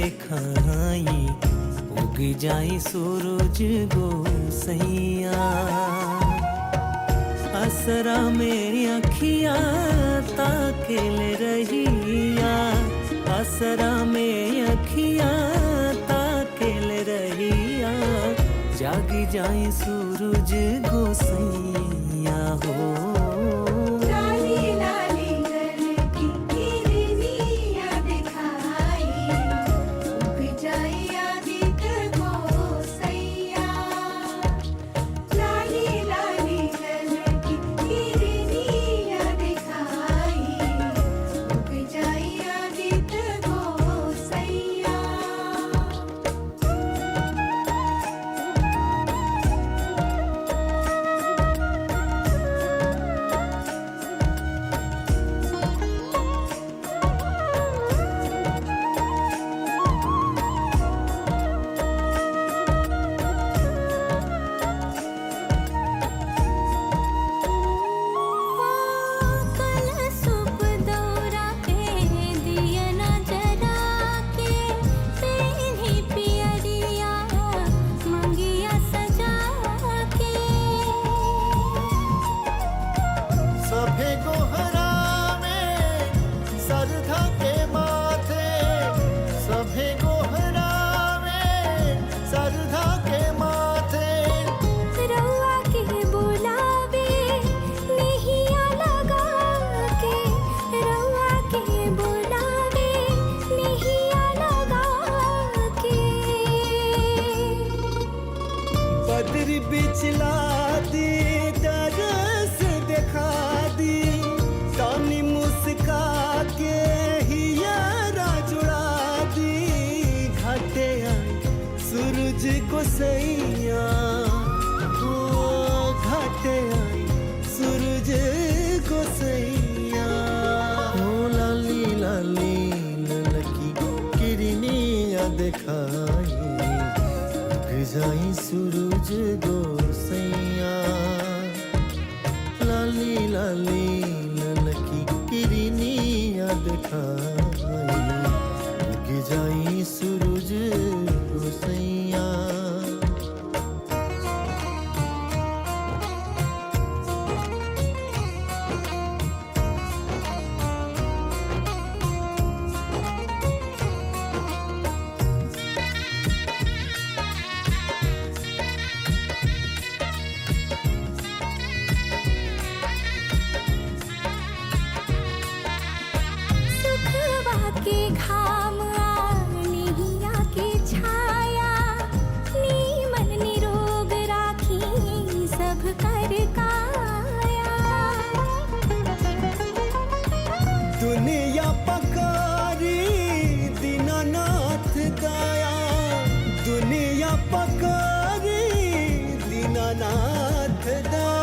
देखाई, उग जाए सूरज गोसैया। असरा में अखिया ताकेल रहिया, असरा में अखिया ताकेल रहिया, जागी जाए सूरज गोसैया हो। बदरी बिचला दी, तरस दिखा दी, तानी मुस्का के हियारा जुड़ा दी। घाटे आई सूरज गोसैया, घाटे आई सूरज गोसैया। ओ लाली लाली ललकी किरनिया दिखाई, जाई सूरज गोसैया। लाली लाली ललकी किरनिया दिखाई, उग जाई सूरज गोसैया। के घाम निहिया के छाया, नीमन निरोग राखी सब कर काया। दुनिया पकारी दीनानाथ दया, दुनिया पकारी दीनानाथ दया।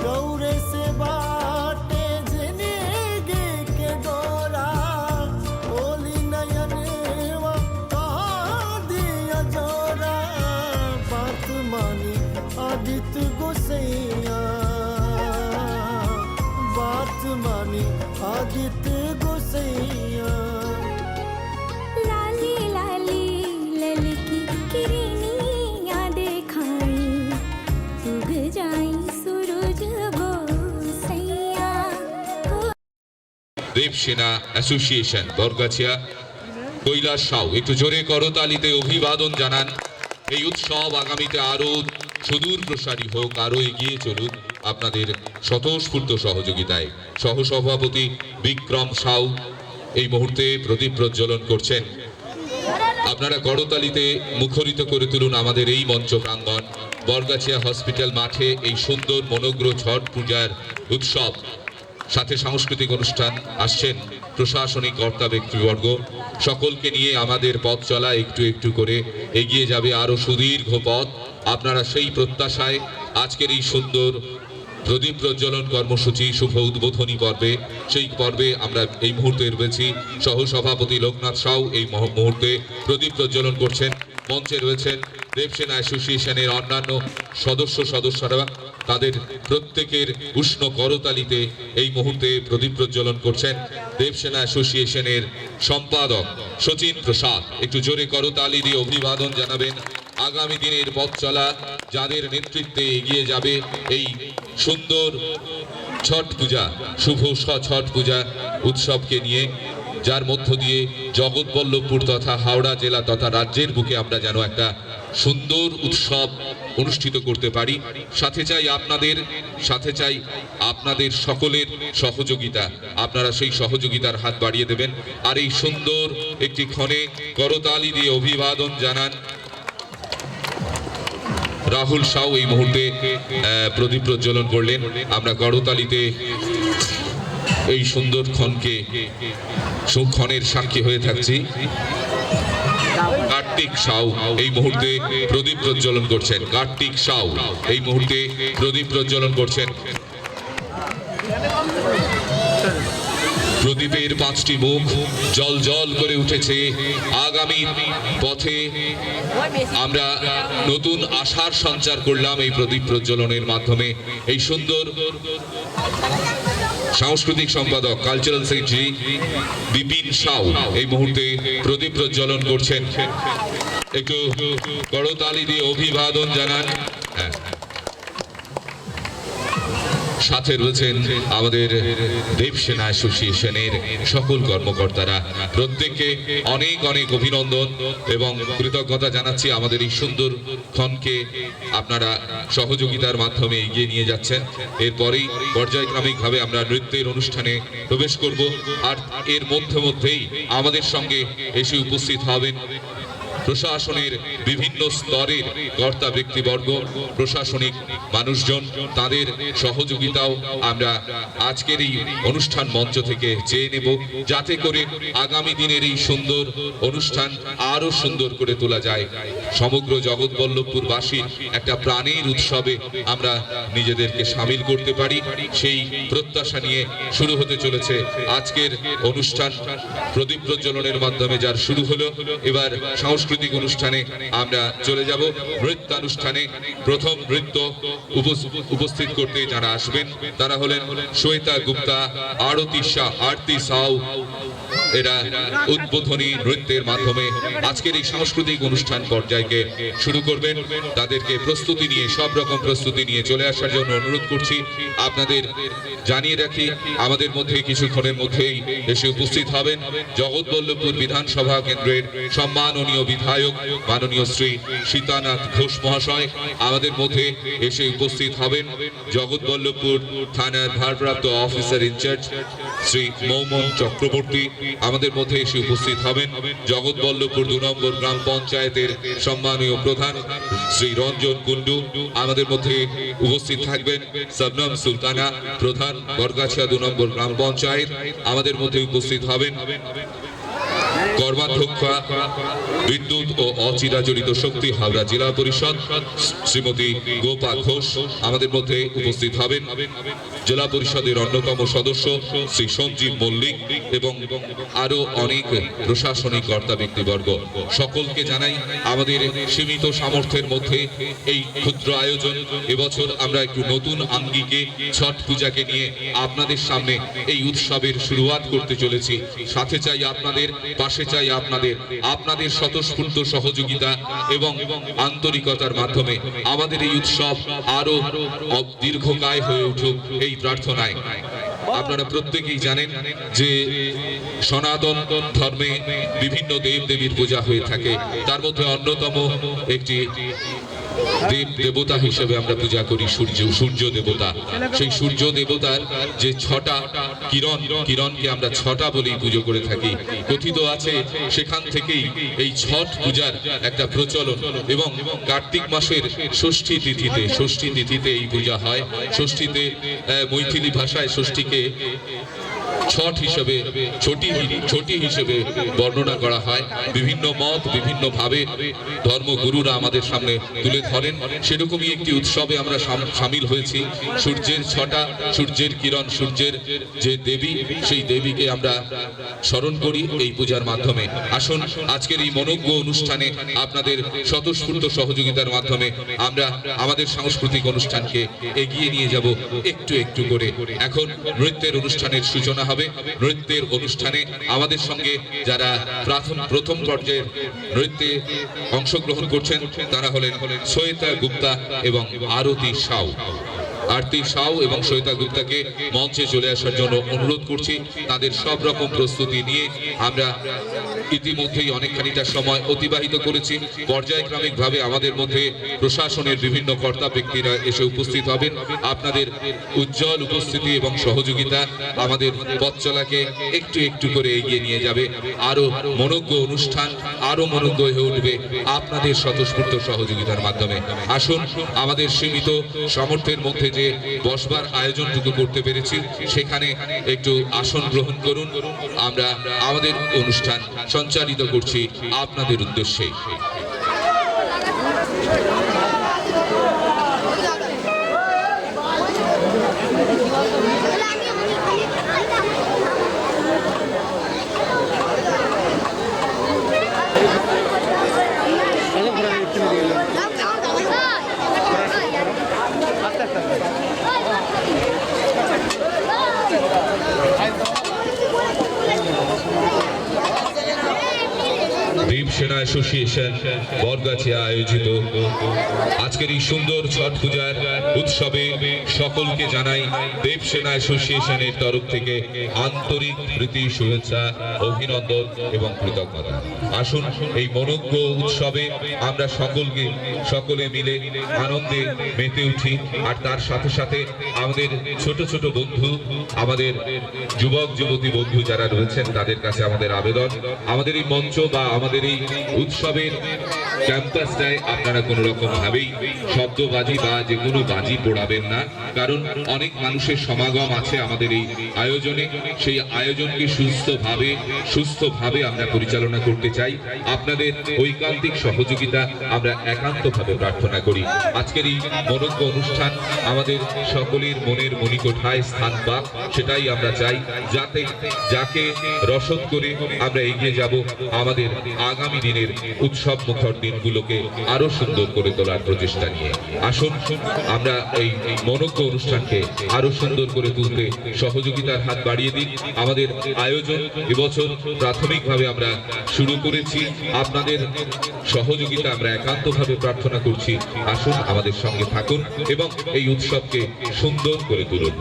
रौरे से बाटे जिंदगी के डोरा, ओली नयनवा कहाँ दिया जोरा। बात मानी आदित्य गोसैया, बात मानी आदित्य गोसैया। लाली लाली ललकी किरनिया दिखाई, उग जाई सूरज गोसैया। দেব সেনা অ্যাসোসিয়েশন বরগাছিয়া কৈলাস সাউ একটু জোরে করতালিতে অভিবাদন জানান। এই উৎসব আগামীতে আরো সুদূর প্রসারী হোক, আরো এগিয়ে চলুক আপনাদের স্বতঃস্ফূর্ত সহযোগিতায়। সহসভাপতি বিক্রম সাউ এই মুহূর্তে প্রদীপ প্রজ্বলন করছেন। আপনারা করতালিতে মুখরিত করে তুলুন আমাদের এই মঞ্চ প্রাঙ্গণ। বরগাছিয়া হসপিটাল মাঠে এই সুন্দর মনোগ্র ছট পূজার উৎসব, সাথে সাংস্কৃতিক অনুষ্ঠান আসছেন প্রশাসনিক কর্তা ব্যক্তিবর্গ। সকলকে নিয়ে আমাদের পথ চলা একটু একটু করে এগিয়ে যাবে আরো সুদীর্ঘ পথ। আপনারা সেই প্রত্যাশায় আজকের এই সুন্দর প্রদীপ প্রজ্বলন কর্মসূচি শুভ উদ্বোধনী পর্বে। সেই পর্বে আমরা এই মুহূর্তে রয়েছি সহসভাপতি লোকনাথ সাউ এই মুহূর্তে প্রদীপ প্রজ্বলন করছেন। মঞ্চে রয়েছেন দেবসেনা অ্যাসোসিয়েশনের অন্যান্য সদস্যরা, তাদের প্রত্যেকের উষ্ণ করতালিতে এই মুহূর্তে প্রদীপ প্রজ্বলন করছেন দেবসেনা অ্যাসোসিয়েশনের সম্পাদক শচীন প্রসাদ। একটু জোরে করতালি দিয়ে অভিবাদন জানাবেন। আগামী দিনের পথ চলা যাদের নেতৃত্বে এগিয়ে যাবে এই সুন্দর ছট পূজা, শুভ ছট পূজা উৎসবকে নিয়ে, যার মধ্য দিয়ে জগৎবল্লভপুর তথা হাওড়া জেলা তথা রাজ্যের বুকে আমরা যেন একটা সুন্দর উৎসব অনুষ্ঠিত করতে পারি। সাথে চাই আপনাদের সকলের সহযোগিতা। আপনারা সেই সহযোগিতার হাত বাড়িয়ে দেবেন। আর এই সুন্দর একটি ক্ষণে করতালি দিয়ে অভিবাদন জানান রাহুল সাউ এই মুহূর্তে প্রদীপ প্রজ্বলন করলেন। আমরা করতালিতে এই সুন্দর ক্ষণের সাক্ষী হয়ে থাকছি। কার্তিক সাউ এই মুহূর্তে প্রদীপ প্রজ্বলন করছেন। কার্তিক সাউ এই মুহূর্তে প্রদীপ প্রজ্বলন করছেন। প্রদীপের 5টি মুখ জল জল করে উঠেছে। আগামী পথে আমরা নতুন আশার সঞ্চার করলাম এই প্রদীপ প্রজ্বলনের মাধ্যমে। এই সুন্দর সাংস্কৃতিক সম্পাদক কালচারাল সেক্রেটারি বিপিন সাউ এই মুহূর্তে প্রদীপ প্রজ্বলন করছেন। একটু করতালি দিয়ে অভিবাদন জানান। সাথে রয়েছেন আমাদের দেবসেনা অ্যাসোসিয়েশনের সকল কর্মকর্তারা। প্রত্যেককে অনেক অনেক অভিনন্দন এবং কৃতজ্ঞতা জানাচ্ছি। আমাদের এই সুন্দর ক্ষণকে আপনারা সহযোগিতার মাধ্যমে এগিয়ে নিয়ে যাচ্ছেন। এরপরেই পর্যায়ক্রমিকভাবে আমরা নৃত্যের অনুষ্ঠানে প্রবেশ করব। আর এর মধ্যেই আমাদের সঙ্গে এসে উপস্থিত হবেন প্রশাসনের বিভিন্ন স্তরের কর্তা ব্যক্তিবর্গ, প্রশাসনিক মানুষজন। তাদের সহযোগিতাও আমরা আজকের এই অনুষ্ঠান মঞ্চ থেকে চেয়ে নেব, যাতে করে আগামী দিনের এই সুন্দর অনুষ্ঠান আরো সুন্দর করে তোলা যায়। সমগ্র জগৎবল্লভপুরবাসীর একটা প্রাণের উৎসবে আমরা নিজেদেরকে সামিল করতে পারি, সেই প্রত্যাশা নিয়ে শুরু হতে চলেছে আজকের অনুষ্ঠান। প্রদীপ প্রজ্বলনের মাধ্যমে যার শুরু হলো, এবার সাংস্কৃতিক অনুষ্ঠানে আমরা চলে যাব নৃত্যানুষ্ঠানে। প্রথম নৃত্য উপস্থিত করতে যারা আসবেন তারা হলেন শ্বেতা গুপ্তা, আরতি সাউ। এরা উদ্বোধনী নৃত্যের মাধ্যমে আজকের এই সাংস্কৃতিক অনুষ্ঠান পর্যায়কে শুরু করবেন। তাদেরকে সব রকম প্রস্তুতি নিয়ে চলে আসার জন্য অনুরোধ করছি। আপনাদের জানিয়ে রাখি, আমাদের মধ্যে কিছুক্ষণের মধ্যেই এসে উপস্থিত হবেন জগৎবল্লভপুর বিধানসভা কেন্দ্রের সম্মাননীয় বিধায়ক মাননীয় শ্রী সীতানাথ ঘোষ মহাশয়। আমাদের মধ্যে এসে উপস্থিত হবেন জগৎবল্লভপুর থানার ভারপ্রাপ্ত অফিসার ইনচার্জ শ্রী মৌমন চক্রবর্তী। আমাদের মধ্যে এসে উপস্থিত হবেন জগৎবল্লভপুর 2 নম্বর গ্রাম পঞ্চায়েতের সম্মানীয় প্রধান শ্রী রঞ্জন কুন্ডু। আমাদের মধ্যে উপস্থিত থাকবেন শবনম সুলতানা, প্রধান বরগাছিয়া 2 নম্বর গ্রাম পঞ্চায়েত। আমাদের মধ্যে উপস্থিত হবেন কর্মাধ্যক্ষা বিদ্যুৎ ও অচিরাচরিত শক্তি হাওড়া জেলা পরিষদ শ্রীমতী গোপা ঘোষ। আমাদের মধ্যে উপস্থিত হবেন জেলা পরিষদের অন্যতম সদস্য শ্রী সঞ্জীব মল্লিক এবং আরো অনেক প্রশাসনিক কর্তা ব্যক্তিবর্গ। সকলকে জানাই আমাদের সীমিত সামর্থ্যের মধ্যে এই ক্ষুদ্র আয়োজন। এবছর আমরা একটু নতুন আঙ্গিকে ছট পূজাকে নিয়ে আপনাদের সামনে এই উৎসবের শুরুয়াত করতে চলেছি। সাথে চাই আপনাদের, পাশে চাই আপনাদের স্বতঃস্ফূর্ত সহযোগিতা এবং আন্তরিকতার মাধ্যমে আমাদের এই উৎসব আরো দীর্ঘকায় হয়ে উঠুক এই প্রার্থনায়। আপনারা প্রত্যেকেই জানেন যে সনাতন ধর্মে বিভিন্ন দেব দেবীর পূজা হয়ে থাকে। তার মধ্যে অন্যতম একটি দেবতা হিসেবে আমরা পূজা করি সূর্য দেবতা। সেই সূর্য দেবতার যে 6টা কিরণকে আমরা 6টা বলেই পুজো করে থাকি। কথিত আছে সেখান থেকেই এই ছট পূজার একটা প্রচলন। এবং কার্তিক মাসের ষষ্ঠী তিথিতে এই পূজা হয়। ষষ্ঠীতে মৈথিলি ভাষায় ষষ্ঠীকে ছট হিসেবে ছোটি হিসেবে বর্ণনা করা হয়। বিভিন্ন মত বিভিন্ন ভাবে ধর্মগুরুরা আমাদের সামনে তুলে ধরেন। সেরকমই একটি উৎসবে আমরা সামিল হয়েছি। সূর্যের ছটা, সূর্যের কিরণ, সূর্যের যে দেবী, সেই দেবীকে আমরা স্মরণ করি এই পূজার মাধ্যমে। আসুন আজকের এই মনোজ্ঞ অনুষ্ঠানে আপনাদের স্বতঃস্ফূর্ত সহযোগিতার মাধ্যমে আমরা আমাদের সাংস্কৃতিক অনুষ্ঠানকে এগিয়ে নিয়ে যাব একটু একটু করে। এখন নৃত্যের অনুষ্ঠানের সূচনা হবে। নৃত্যের অনুষ্ঠানে আমাদের সঙ্গে যারা প্রথম পর্যায়ের নৃত্যে অংশগ্রহণ করছেন তারা হলেন শ্বেতা গুপ্তা এবং আরতি সাউ। আরতি সাউ এবং শ্বেতা গুপ্তাকে মঞ্চে চলে আসার জন্য অনুরোধ করছি। তাদের সব রকম প্রস্তুতি নিয়ে আমরা ইতিমধ্যেই অনেকখানিটা সময় অতিবাহিত করেছি। পর্যায়ক্রমিকভাবে আমাদের মধ্যে প্রশাসনের বিভিন্ন কর্তা ব্যক্তিরা এসে উপস্থিত হবেন। আপনাদের উজ্জ্বল উপস্থিতি এবং সহযোগিতা আমাদের পথ চলাকে একটু একটু করে এগিয়ে নিয়ে যাবে। আরো মনোজ্ঞ অনুষ্ঠান আরো মনোজ্ঞ হয়ে উঠবে আপনাদের স্বতঃস্ফূর্ত সহযোগিতার মাধ্যমে। আসুন আমাদের সীমিত সামর্থ্যের মধ্যে যে বসবার আয়োজনটুকু করতে পেরেছি সেখানে একটু আসন গ্রহণ করুন। আমরা আমাদের অনুষ্ঠান সঞ্চালিত করছি আপনাদের উদ্দেশ্যে। দেবসেনা অ্যাসোসিয়েশন বরগাছিয়া আয়োজিত আজকের এই সুন্দর ছট পূজার উৎসবে সকলকে জানাই দেবসেনা অ্যাসোসিয়েশনের তরফ থেকে আন্তরিক প্রীতি, শুভেচ্ছা, অভিনন্দন এবং কৃতজ্ঞতা। আসুন এই মনোজ্ঞ উৎসবে আমরা সকলে মিলে আনন্দে মেতে উঠি। আর তার সাথে সাথে আমাদের ছোট ছোট বন্ধু, আমাদের যুবক যুবতী বন্ধু যারা রয়েছেন তাদের কাছে আমাদের আবেদন, আমাদের এই মঞ্চ বা আমাদের এই উৎসবের ক্যাম্পাসটায় আপনারা কোনো রকম ভাবেই শব্দবাজি বা যে কোনো বাজি পোড়াবেন না। কারণ অনেক মানুষের সমাগম আছে আমাদের এই আয়োজনে। সেই আয়োজনকে সুস্থভাবে আমরা পরিচালনা করতে চাই। আপনাদের ঐকান্তিক সহযোগিতা আমরা একান্তভাবে প্রার্থনা করি। আজকের এই মনোজ্ঞ অনুষ্ঠান আমাদের সকলের মনের মণিকোঠায় স্থান পাক, সেটাই আমরা চাই। যাকে রসদ করে আমরা এগিয়ে যাব আমাদের আগামী দিনের উৎসব মুখর দিনগুলোকে আরো সুন্দর করে তোলার প্রচেষ্টা নিয়ে। আসুন আমরা এই মনোজ্ঞ অনুষ্ঠানকে আরো সুন্দর করে তুলতে সহযোগিতার হাত বাড়িয়ে দিন। আমাদের আয়োজন এবছর প্রাথমিকভাবে আমরা শুরু করেছি। আপনাদের সহযোগিতা আমরা একান্তভাবে প্রার্থনা করছি। আসুন আমাদের সঙ্গে থাকুন এবং এই উৎসবকে সুন্দর করে তুলুন।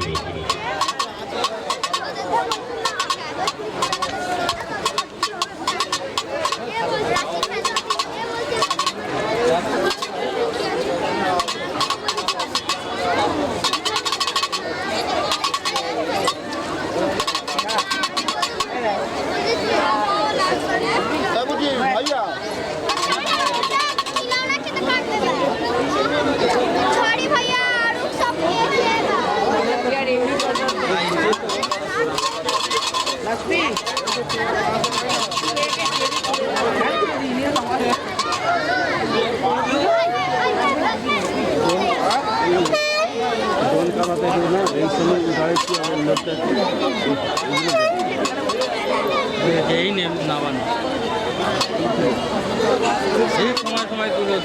সময় তুলে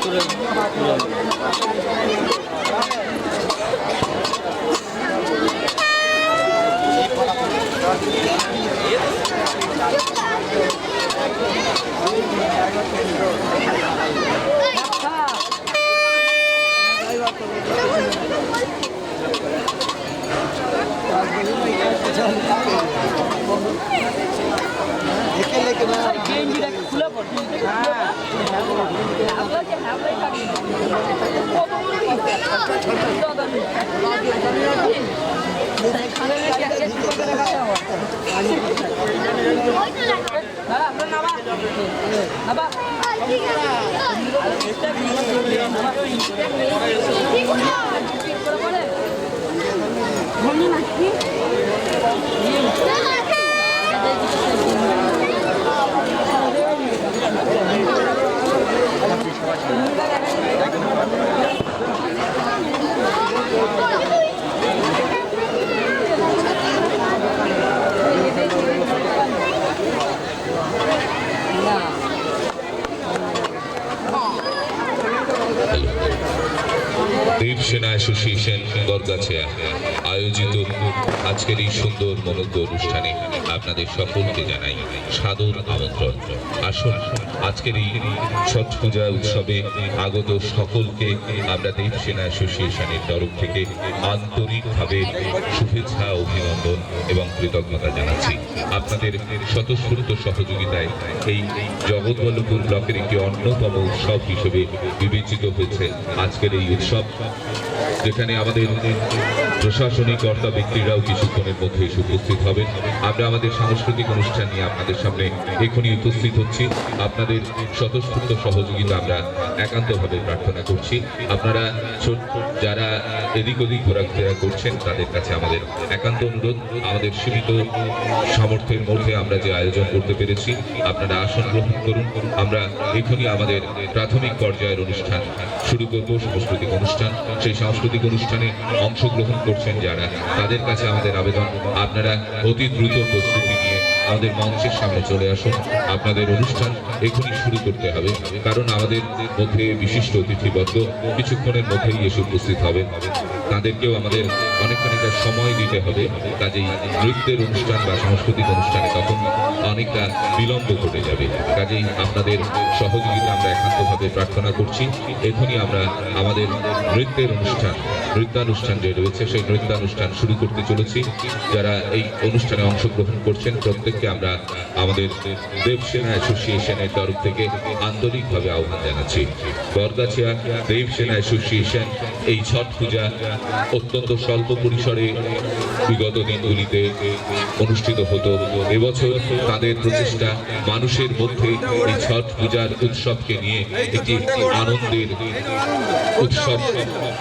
Mami, দেবসেনা অ্যাসোসিয়েশন বরগাছিয়া আয়োজিত আজকের এই সুন্দর মনোজ্ঞ অনুষ্ঠানে আপনাদের সকলকে জানাই সাদর আমন্ত্রণ। আসুন আজকের এই ছট পূজা উৎসবে আগত সকলকে আমরা দেবসেনা অ্যাসোসিয়েশনের তরফ থেকে আন্তরিকভাবে শুভেচ্ছা, অভিনন্দন এবং কৃতজ্ঞতা জানাচ্ছি। আপনাদের স্বতঃস্ফূর্ত সহযোগিতায় এই জগৎবল্লভপুর ব্লকের একটি অন্যতম উৎসব হিসেবে বিবেচিত হয়েছে আজকের এই উৎসব, যেখানে আমাদের প্রশাসনিক কর্তা ব্যক্তিরাও কিছুক্ষণের মধ্যে এসে উপস্থিত হবেন। আমরা আমাদের সাংস্কৃতিক অনুষ্ঠান নিয়ে আপনাদের সামনে এখনই উপস্থিত হচ্ছি। আপনাদের স্বতঃস্ফূর্ত সহযোগিতা আমরা একান্তভাবে প্রার্থনা করছি। আপনারা যারা এদিক ওদিক ঘোরাফেরা করছেন তাদের কাছে আমাদের একান্ত অনুরোধ, আমাদের সীমিত সামর্থ্যের মধ্যে আমরা যে আয়োজন করতে পেরেছি আপনারা আসন গ্রহণ করুন। আমরা এখনই আমাদের প্রাথমিক পর্যায়ের অনুষ্ঠান শুরু করব, সাংস্কৃতিক অনুষ্ঠান। সেই সাংস্কৃতিক অনুষ্ঠানে অংশগ্রহণ করছেন যারা, তাদের কাছে আমাদের আবেদন আপনারা অতি দ্রুত প্রস্তুতি নিয়ে আমাদের মঞ্চের সামনে চলে আসুন। আপনাদের অনুষ্ঠান এখনই শুরু করতে হবে, কারণ আমাদের মধ্যে বিশিষ্ট অতিথিবর্গ কিছুক্ষণের মধ্যেই এসে উপস্থিত হবেন। তাদেরকেও আমাদের অনেকখানিটা সময় দিতে হবে, কাজেই নৃত্যের অনুষ্ঠান বা সাংস্কৃতিক অনুষ্ঠানে তখন অনেকটা বিলম্ব ঘটে যাবে। কাজেই আপনাদের সহযোগিতা আমরা একান্তভাবে প্রার্থনা করছি। এখনই আমরা আমাদের নৃত্যানুষ্ঠান যে রয়েছে সেই নৃত্যানুষ্ঠান শুরু করতে চলেছি। যারা এই অনুষ্ঠানে অংশগ্রহণ করছেন প্রত্যেককে আমরা আমাদের দেবসেনা অ্যাসোসিয়েশনের তরফ থেকে আন্তরিকভাবে আহ্বান জানাচ্ছি। বরগাছিয়া দেবসেনা অ্যাসোসিয়েশন এই ছট পূজা অত্যন্ত স্বল্প পরিসরে বিগত দিনগুলিতে অনুষ্ঠিত হতো। এবছর তাদের প্রচেষ্টা মানুষের মধ্যে এই ছট পূজার উৎসবকে নিয়ে একটি আনন্দের উৎসব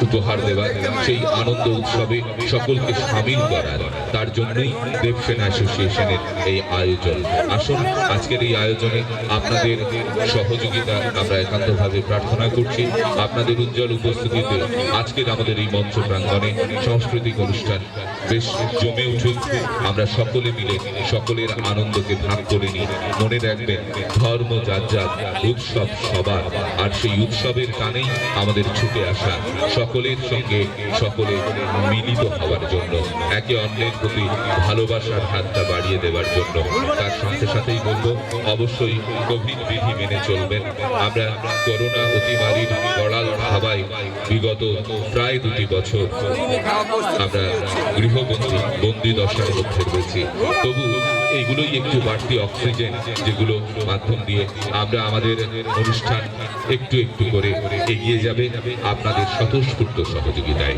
উপহার দেওয়ার, সেই আনন্দ উৎসবে সকলকে সামিল করার, তার জন্যই দেবসেনা অ্যাসোসিয়েশনের এই আয়োজন। আসুন আজকের এই আয়োজনে আপনাদের সহযোগিতা আমরা একান্তভাবে প্রার্থনা করছি। আপনাদের উজ্জ্বল উপস্থিতিতে আজকের আমাদের এই মঞ্চ প্রাঙ্গণে সাংস্কৃতিক অনুষ্ঠান বেশ জমে উঠুক। আমরা সকলে মিলে সকলের আনন্দকে ভাগ করে নিই। মনে রাখবেন, ধর্ম যার যার, উৎসব সবার, আর সেই উৎসবের টানেই আমাদের ছুটে আসা সকলের সঙ্গে সকলে মিলিত হওয়ার জন্য, একে অন্যের প্রতি ভালোবাসার হাতটা বাড়িয়ে দেওয়ার জন্য। তার সাথে সাথেই বলবো, অবশ্যই কোভিড বিধি মেনে চলবেন। আমরা করোনা অতিমারির কড়াল হাওয়ায় বিগত প্রায় 2 বছর আমরা বন্দি দশার মধ্যে রয়েছি। তবু এইগুলোই একটু বাড়তি অক্সিজেন, যেগুলো মাধ্যম দিয়ে আমরা আমাদের অনুষ্ঠান একটু একটু করে এগিয়ে যাবে আপনাদের স্বতঃস্ফূর্ত সহযোগিতায়।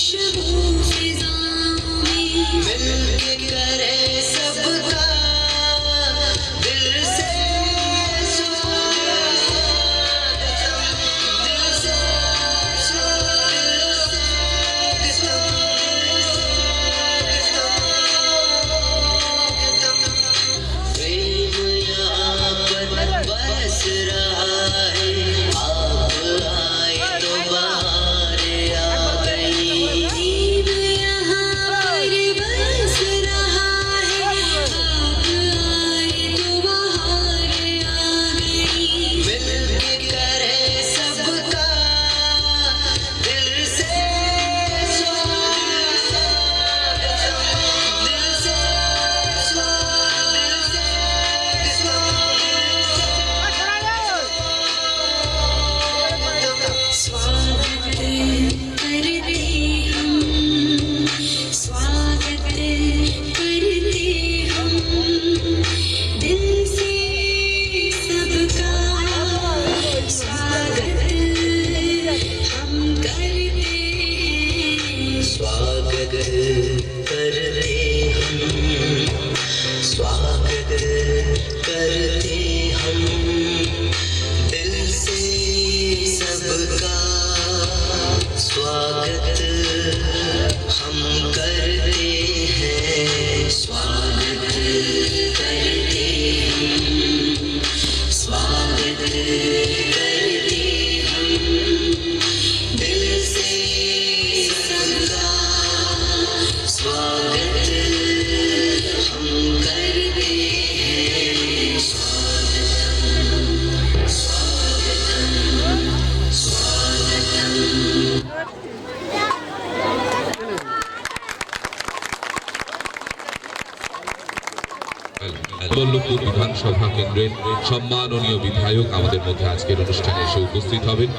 खुशबू फिजाओं में मिलके करे सबका दिल से प्रेम यहाँ पर बस रहा है, आप आए तो बहार आ गई। प्रेम यहाँ पर बस रहा है, आप आए तो बहार आ गई। मिलके करे सबका दिल से स्वागत करते हम, स्वागत करते हम दिल से सबका। स्वागत हम करते हैं, स्वागत करते हम, स्वागत करते हम दिल से सबका। स्वागत हम करते हैं, स्वागत करते हम, स्वागत करते हम दिल से सबका। स्वागत हम करते हैं, বল্লভপুর বিধানসভা কেন্দ্রের সম্মাননীয় বিধায়ক আমাদের মধ্যে আজকের অনুষ্ঠানে এসে উপস্থিত হবেন।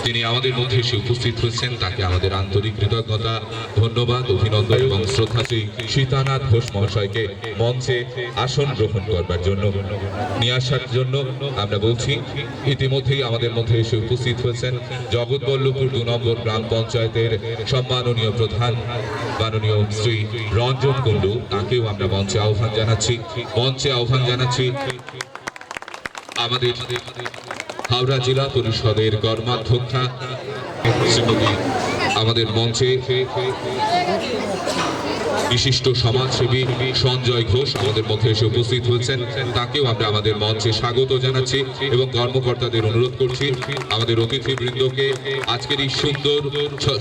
তিনি আমাদের মধ্যে এসে উপস্থিত হয়েছেন, তাকে আমাদের আন্তরিক কৃতজ্ঞতা, ধন্যবাদ, অভিনন্দন এবং শ্রদ্ধা শ্রী সীতানাথ ঘোষ মহাশয়কে মঞ্চে আসন গ্রহণ করবার জন্য নিয়ে আসার জন্য আমরা বলছি। ইতিমধ্যেই আমাদের মধ্যে এসে উপস্থিত হয়েছেন জগৎবল্লভপুর ২ নম্বর গ্রাম পঞ্চায়েতের সম্মাননীয় প্রধান মাননীয় শ্রী রঞ্জন কুণ্ডু, তাকেও আমরা মঞ্চে আহ্বান জানাচ্ছি। আমাদের হাওড়া জেলা পরিষদের কর্মাধ্যক্ষা শ্রীমতী আমাদের মঞ্চে বিশিষ্ট সমাজসেবী সঞ্জয় ঘোষ আমাদের মধ্যে এসে উপস্থিত হয়েছেন, তাকেও আমরা আমাদের মঞ্চে স্বাগত জানাচ্ছি এবং কর্মকর্তাদের অনুরোধ করছি আমাদের অতিথিবৃন্দকে আজকের এই সুন্দর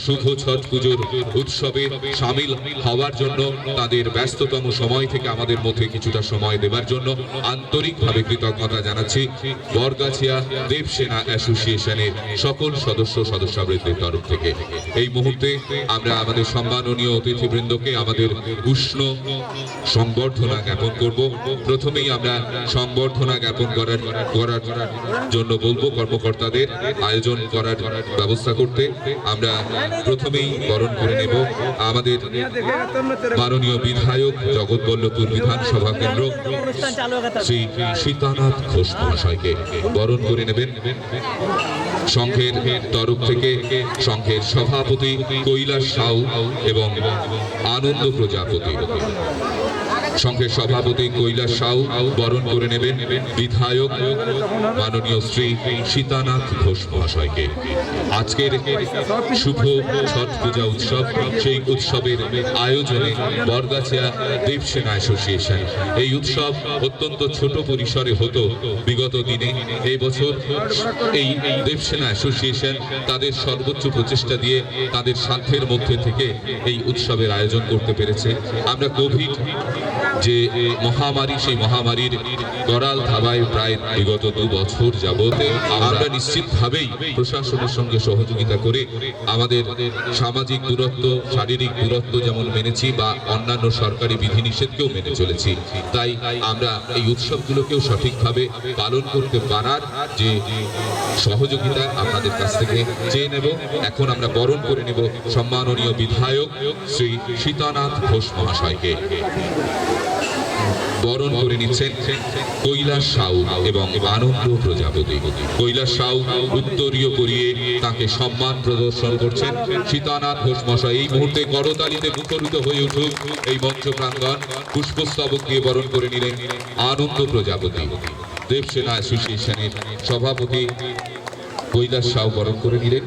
শুভ ছট পুজোর উৎসবে সামিল হওয়ার জন্য, তাদের ব্যস্ততম সময় থেকে আমাদের মধ্যে কিছুটা সময় দেওয়ার জন্য আন্তরিকভাবে কৃতজ্ঞতা জানাচ্ছি বরগাছিয়া দেবসেনা অ্যাসোসিয়েশনের সকল সদস্যবৃন্দের তরফ থেকে। এই মুহূর্তে আমরা আমাদের সম্মাননীয় অতিথিবৃন্দকে আমাদের উষ্ণ সংবর্ধনা জ্ঞাপন করব। প্রথমেই আমরা সংবর্ধনা জ্ঞাপন করার জন্য বলবো কর্মকর্তাদের আয়োজন করার ব্যবস্থা করতে। আমরা প্রথমেই বরণ করে নেব আমাদের মাননীয় বিধায়ক জগৎবল্লভপুর বিধানসভা কেন্দ্র শ্রী সীতানাথ ঘোষ মহাশয়কে বরণ করে নেবেন সংঘের তরফ থেকে সংঘের সভাপতি কৈলাস সাউ এবং আনন্দ প্রজাপতি। সংঘের সভাপতি কৈলাস সাউ বরণ করে নেবেন বিধায়ক মাননীয় শ্রী সীতানাথ ঘোষ মহাশয়কে। আজকের শুভ ছট পূজা উৎসব, সেই উৎসবের আয়োজনে বরগাছিয়া দেবসেনা অ্যাসোসিয়েশন। এই উৎসব অত্যন্ত ছোট পরিসরে হতো বিগত দিনে। এই বছর এই দেবসেনা অ্যাসোসিয়েশন তাদের সর্বোচ্চ প্রচেষ্টা দিয়ে তাদের সাধ্যের মধ্যে থেকে এই উৎসবের আয়োজন করতে পেরেছে। আমরা কোভিড যে মহামারী, সেই মহামারীর করাল ধাবায় প্রায় বিগত 2 বছর যাবত আমরা নিশ্চিতভাবেই প্রশাসনের সঙ্গে সহযোগিতা করে আমাদের সামাজিক দূরত্ব, শারীরিক দূরত্ব যেমন মেনেছি বা অন্যান্য সরকারি বিধিনিষেধকেও মেনে চলেছি। তাই আমরা এই উৎসবগুলোকেও সঠিকভাবে পালন করতে পারার যে সহযোগিতা আপনাদের কাছ থেকে চেয়ে নেব। এখন আমরা বরণ করে নেব সম্মাননীয় বিধায়ক শ্রী সীতানাথ ঘোষ মহাশয়কে। বরণ করে নিচ্ছেন কৈলাস সাউ এবং আনন্দ প্রজাপতি। কৈলাস সাউ উত্তরীয় পরিয়ে তাকে সম্মান প্রদর্শন করছেন সীতানাথ ঘোষ মশাই। এই মুহূর্তে করতালিতে মুখরিত হয়ে উঠুক এই মঞ্চ প্রাঙ্গণ। পুষ্পস্তবক দিয়ে বরণ করে নিলেন আনন্দ প্রজাপতি। দেবসেনা অ্যাসোসিয়েশনের সভাপতি কৈলাস সাউ বরণ করে নিলেন।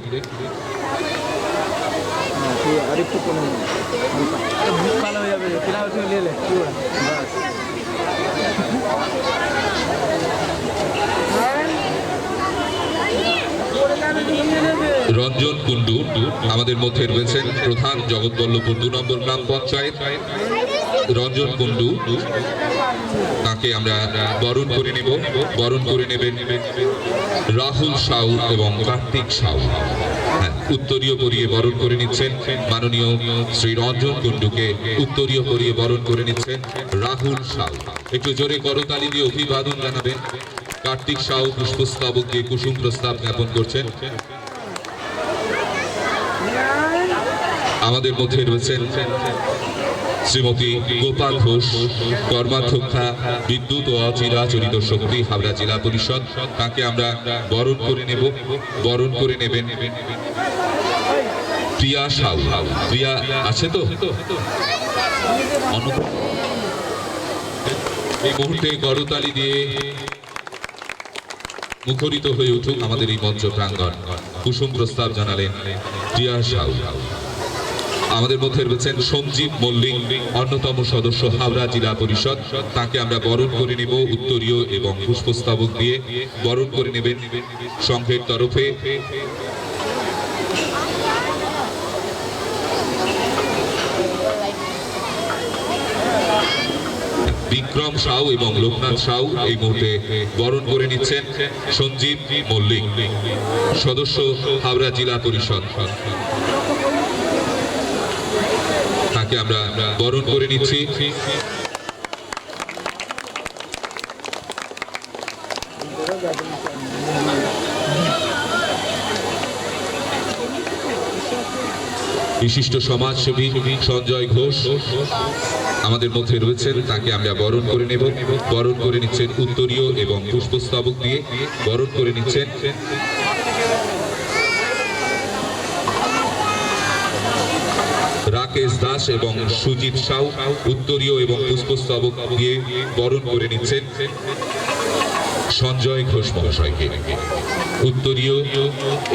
রঞ্জন কুন্ডু আমাদের মধ্যে রয়েছেন প্রধান জগৎবল্লভপুর 2 নম্বর গ্রাম পঞ্চায়েত। রঞ্জন কুন্ডু তাকে আমরা বরণ করে নেব। বরণ করে নেবেন রাহুল সাউ এবং কার্তিক সাউ। উত্তরীয় পরিয়ে বরণ করে নিচ্ছেন মাননীয় শ্রী রঞ্জন কুন্ডুকে। উত্তরীয় পরিয়ে বরণ করে নিচ্ছেন রাহুল সাউ। একটু জোরে করতালি দিয়ে অভিবাদন জানাবেন। কার্তিক সাউ পুষ্পস্তবক দিয়ে কুসুম প্রস্তাব জ্ঞাপন করছেন। আমাদের মধ্যে রয়েছেন শ্রীমতী গোপাল ঘোষ, কর্মাধ্যক্ষা বিদ্যুৎ ও অচিরাচরিত শক্তি হাওড়া জেলা পরিষদ। তাকে আমরা বরণ করে নেব। বরণ করে নেবেন প্রিয়া সাউ। প্রিয়া আছে তো? এই মুহূর্তে করতালি দিয়ে মুখরিত হয়ে উঠুক আমাদের এই মঞ্চ প্রাঙ্গণ। কুসুম প্রস্তাব জানালেন প্রিয়া সাউ। আমাদের মধ্যে রয়েছেন সঞ্জীব মল্লিক, অন্যতম সদস্য হাওড়া জেলা পরিষদ। তাকে আমরা বরণ করে নেব উত্তরীয় এবং পুষ্পস্তবক দিয়ে। বরণ করে নেবেন সংঘের তরফে বিক্রম সাউ এবং লোকনাথ সাউ। এই মুহূর্তে বরণ করে নিচ্ছেন সঞ্জীব মল্লিক, সদস্য হাওড়া জেলা পরিষদ। তাকে আমরা বরণ করে নিচ্ছি। বিশিষ্ট সমাজসেবী সঞ্জয় ঘোষ আমাদের মধ্যে রয়েছেন। তাকে আমরা বরণ করে নেব। বরণ করে নিচ্ছেন উত্তরীয় এবং পুষ্পস্তবক দিয়ে। বরণ করে নিচ্ছেন রাকেশ দাস এবং সুজিত সাউ। উত্তরীয় এবং পুষ্পস্তবক দিয়ে বরণ করে নিচ্ছেন সঞ্জয় ঘোষ মহাশয়কে। উত্তরীয়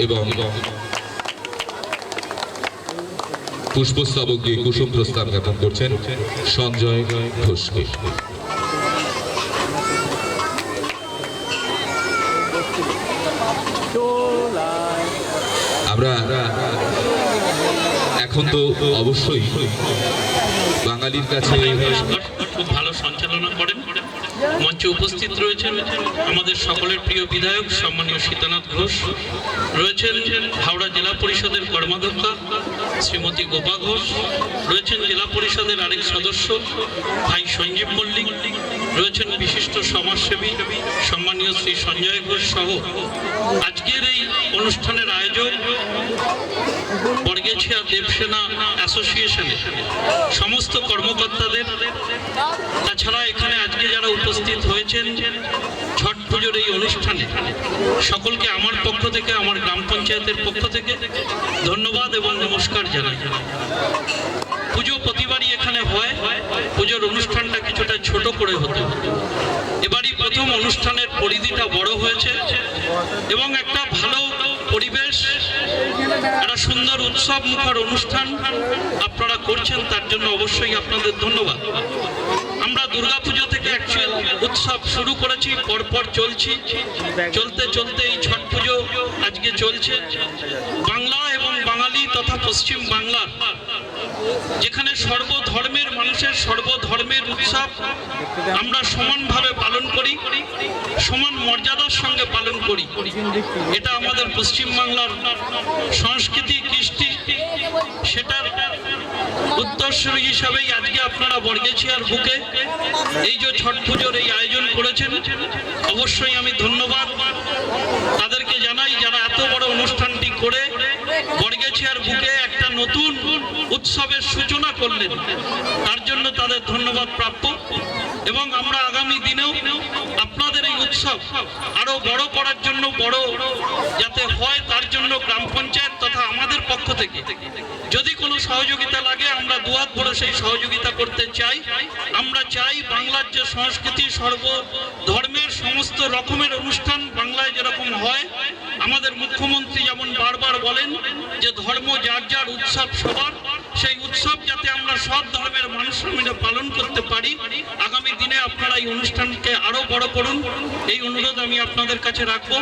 এবং পুষ্পস্তবক দিয়ে কুসুম প্রস্তাব জ্ঞাপন করছেন সঞ্জয় ঘোষকে। আমরা এখন তো অবশ্যই বাঙালির কাছে খুব ভালো সঞ্চালনা করেন। মঞ্চে উপস্থিত রয়েছেন আমাদের সকলের প্রিয় বিধায়ক সম্মানীয় সীতানাথ ঘোষ, রয়েছেন হাওড়া জেলা পরিষদের কর্মাধ্যক্ষা শ্রীমতী গোপা ঘোষ, রয়েছেন জেলা পরিষদের আরেক সদস্য ভাই সঞ্জীব মল্লিক, রয়েছেন বিশিষ্ট সমাজসেবী সম্মানীয় শ্রী সঞ্জয় ঘোষ সহ আজকের এই অনুষ্ঠানের আয়োজক বর্গেছিয়া দেবসেনা অ্যাসোসিয়েশনের সমস্ত কর্মকর্তাদের, তাছাড়া এখানে আজকে যারা উপস্থিত হয়েছেন ছট পুজোর এই অনুষ্ঠানে সকলকে আমার পক্ষ থেকে, আমার গ্রাম পঞ্চায়েতের পক্ষ থেকে ধন্যবাদ এবং নমস্কার জানাই। পুজো প্রতিবারই এখানে হয়, পুজোর অনুষ্ঠানটা কিছুটা ছোট করে হতো। এবারই প্রথম অনুষ্ঠানের পরিধিটা বড় হয়েছে এবং একটা ভালো পরিবেশ, একটা সুন্দর উৎসব মুখর অনুষ্ঠান আপনারা করছেন, তার জন্য অবশ্যই আপনাদের ধন্যবাদ। আমরা দুর্গাপুজো থেকে অ্যাকচুয়াল উৎসব শুরু করেছি, পরপর চলছি, চলতে চলতে এই ছট পুজো আজকে চলছে। বাংলা এবং বাঙালি তথা পশ্চিম বাংলার যেখানে সর্বধর্মের মানুষের সর্বধর্মের উৎসব আমরা সমানভাবে পালন করি, সমান মর্যাদার সঙ্গে পালন করি, এটা আমাদের পশ্চিম বাংলার সংস্কৃতি কৃষ্টি, সেটার উত্তরসূরি হিসাবেই আজকে আপনারা বর্গেছিয়ার বুকে এই যে ছট পুজোর এই আয়োজন করেছেন। অবশ্যই আমি ধন্যবাদ তাদেরকে জানাই যারা এত বড় অনুষ্ঠানটি করে বর্গেছিয়ার বুকে একটা নতুন উৎসবের সূচনা করলেন, তার জন্য তাদের ধন্যবাদ প্রাপ্য। এবং আমরা আগামী দিনেও আপনাদের এই উৎসব আরো বড় করার জন্য, বড় যাতে হয় তার জন্য গ্রাম পঞ্চায়েত তথা আমাদের পক্ষ থেকে যদি কোনো সহযোগিতা লাগে আমরা দুহাত ভরে সেই সহযোগিতা করতে চাই। আমরা চাই বাংলার যে সংস্কৃতি, সর্ব ধর্মের সমস্ত রকমের অনুষ্ঠান বাংলায় যেরকম হয়, আমাদের মুখ্যমন্ত্রী যেমন বারবার বলেন যে ধর্ম যার যার, উৎসব সবার, সেই উৎসব যাতে আমরা সব ধর্মের মানুষরা মিলে পালন করতে পারি। আগামী দিনে আপনারা এই অনুষ্ঠানকে আরো বড় করুন, এই অনুরোধ আমি আপনাদের কাছে রাখবো।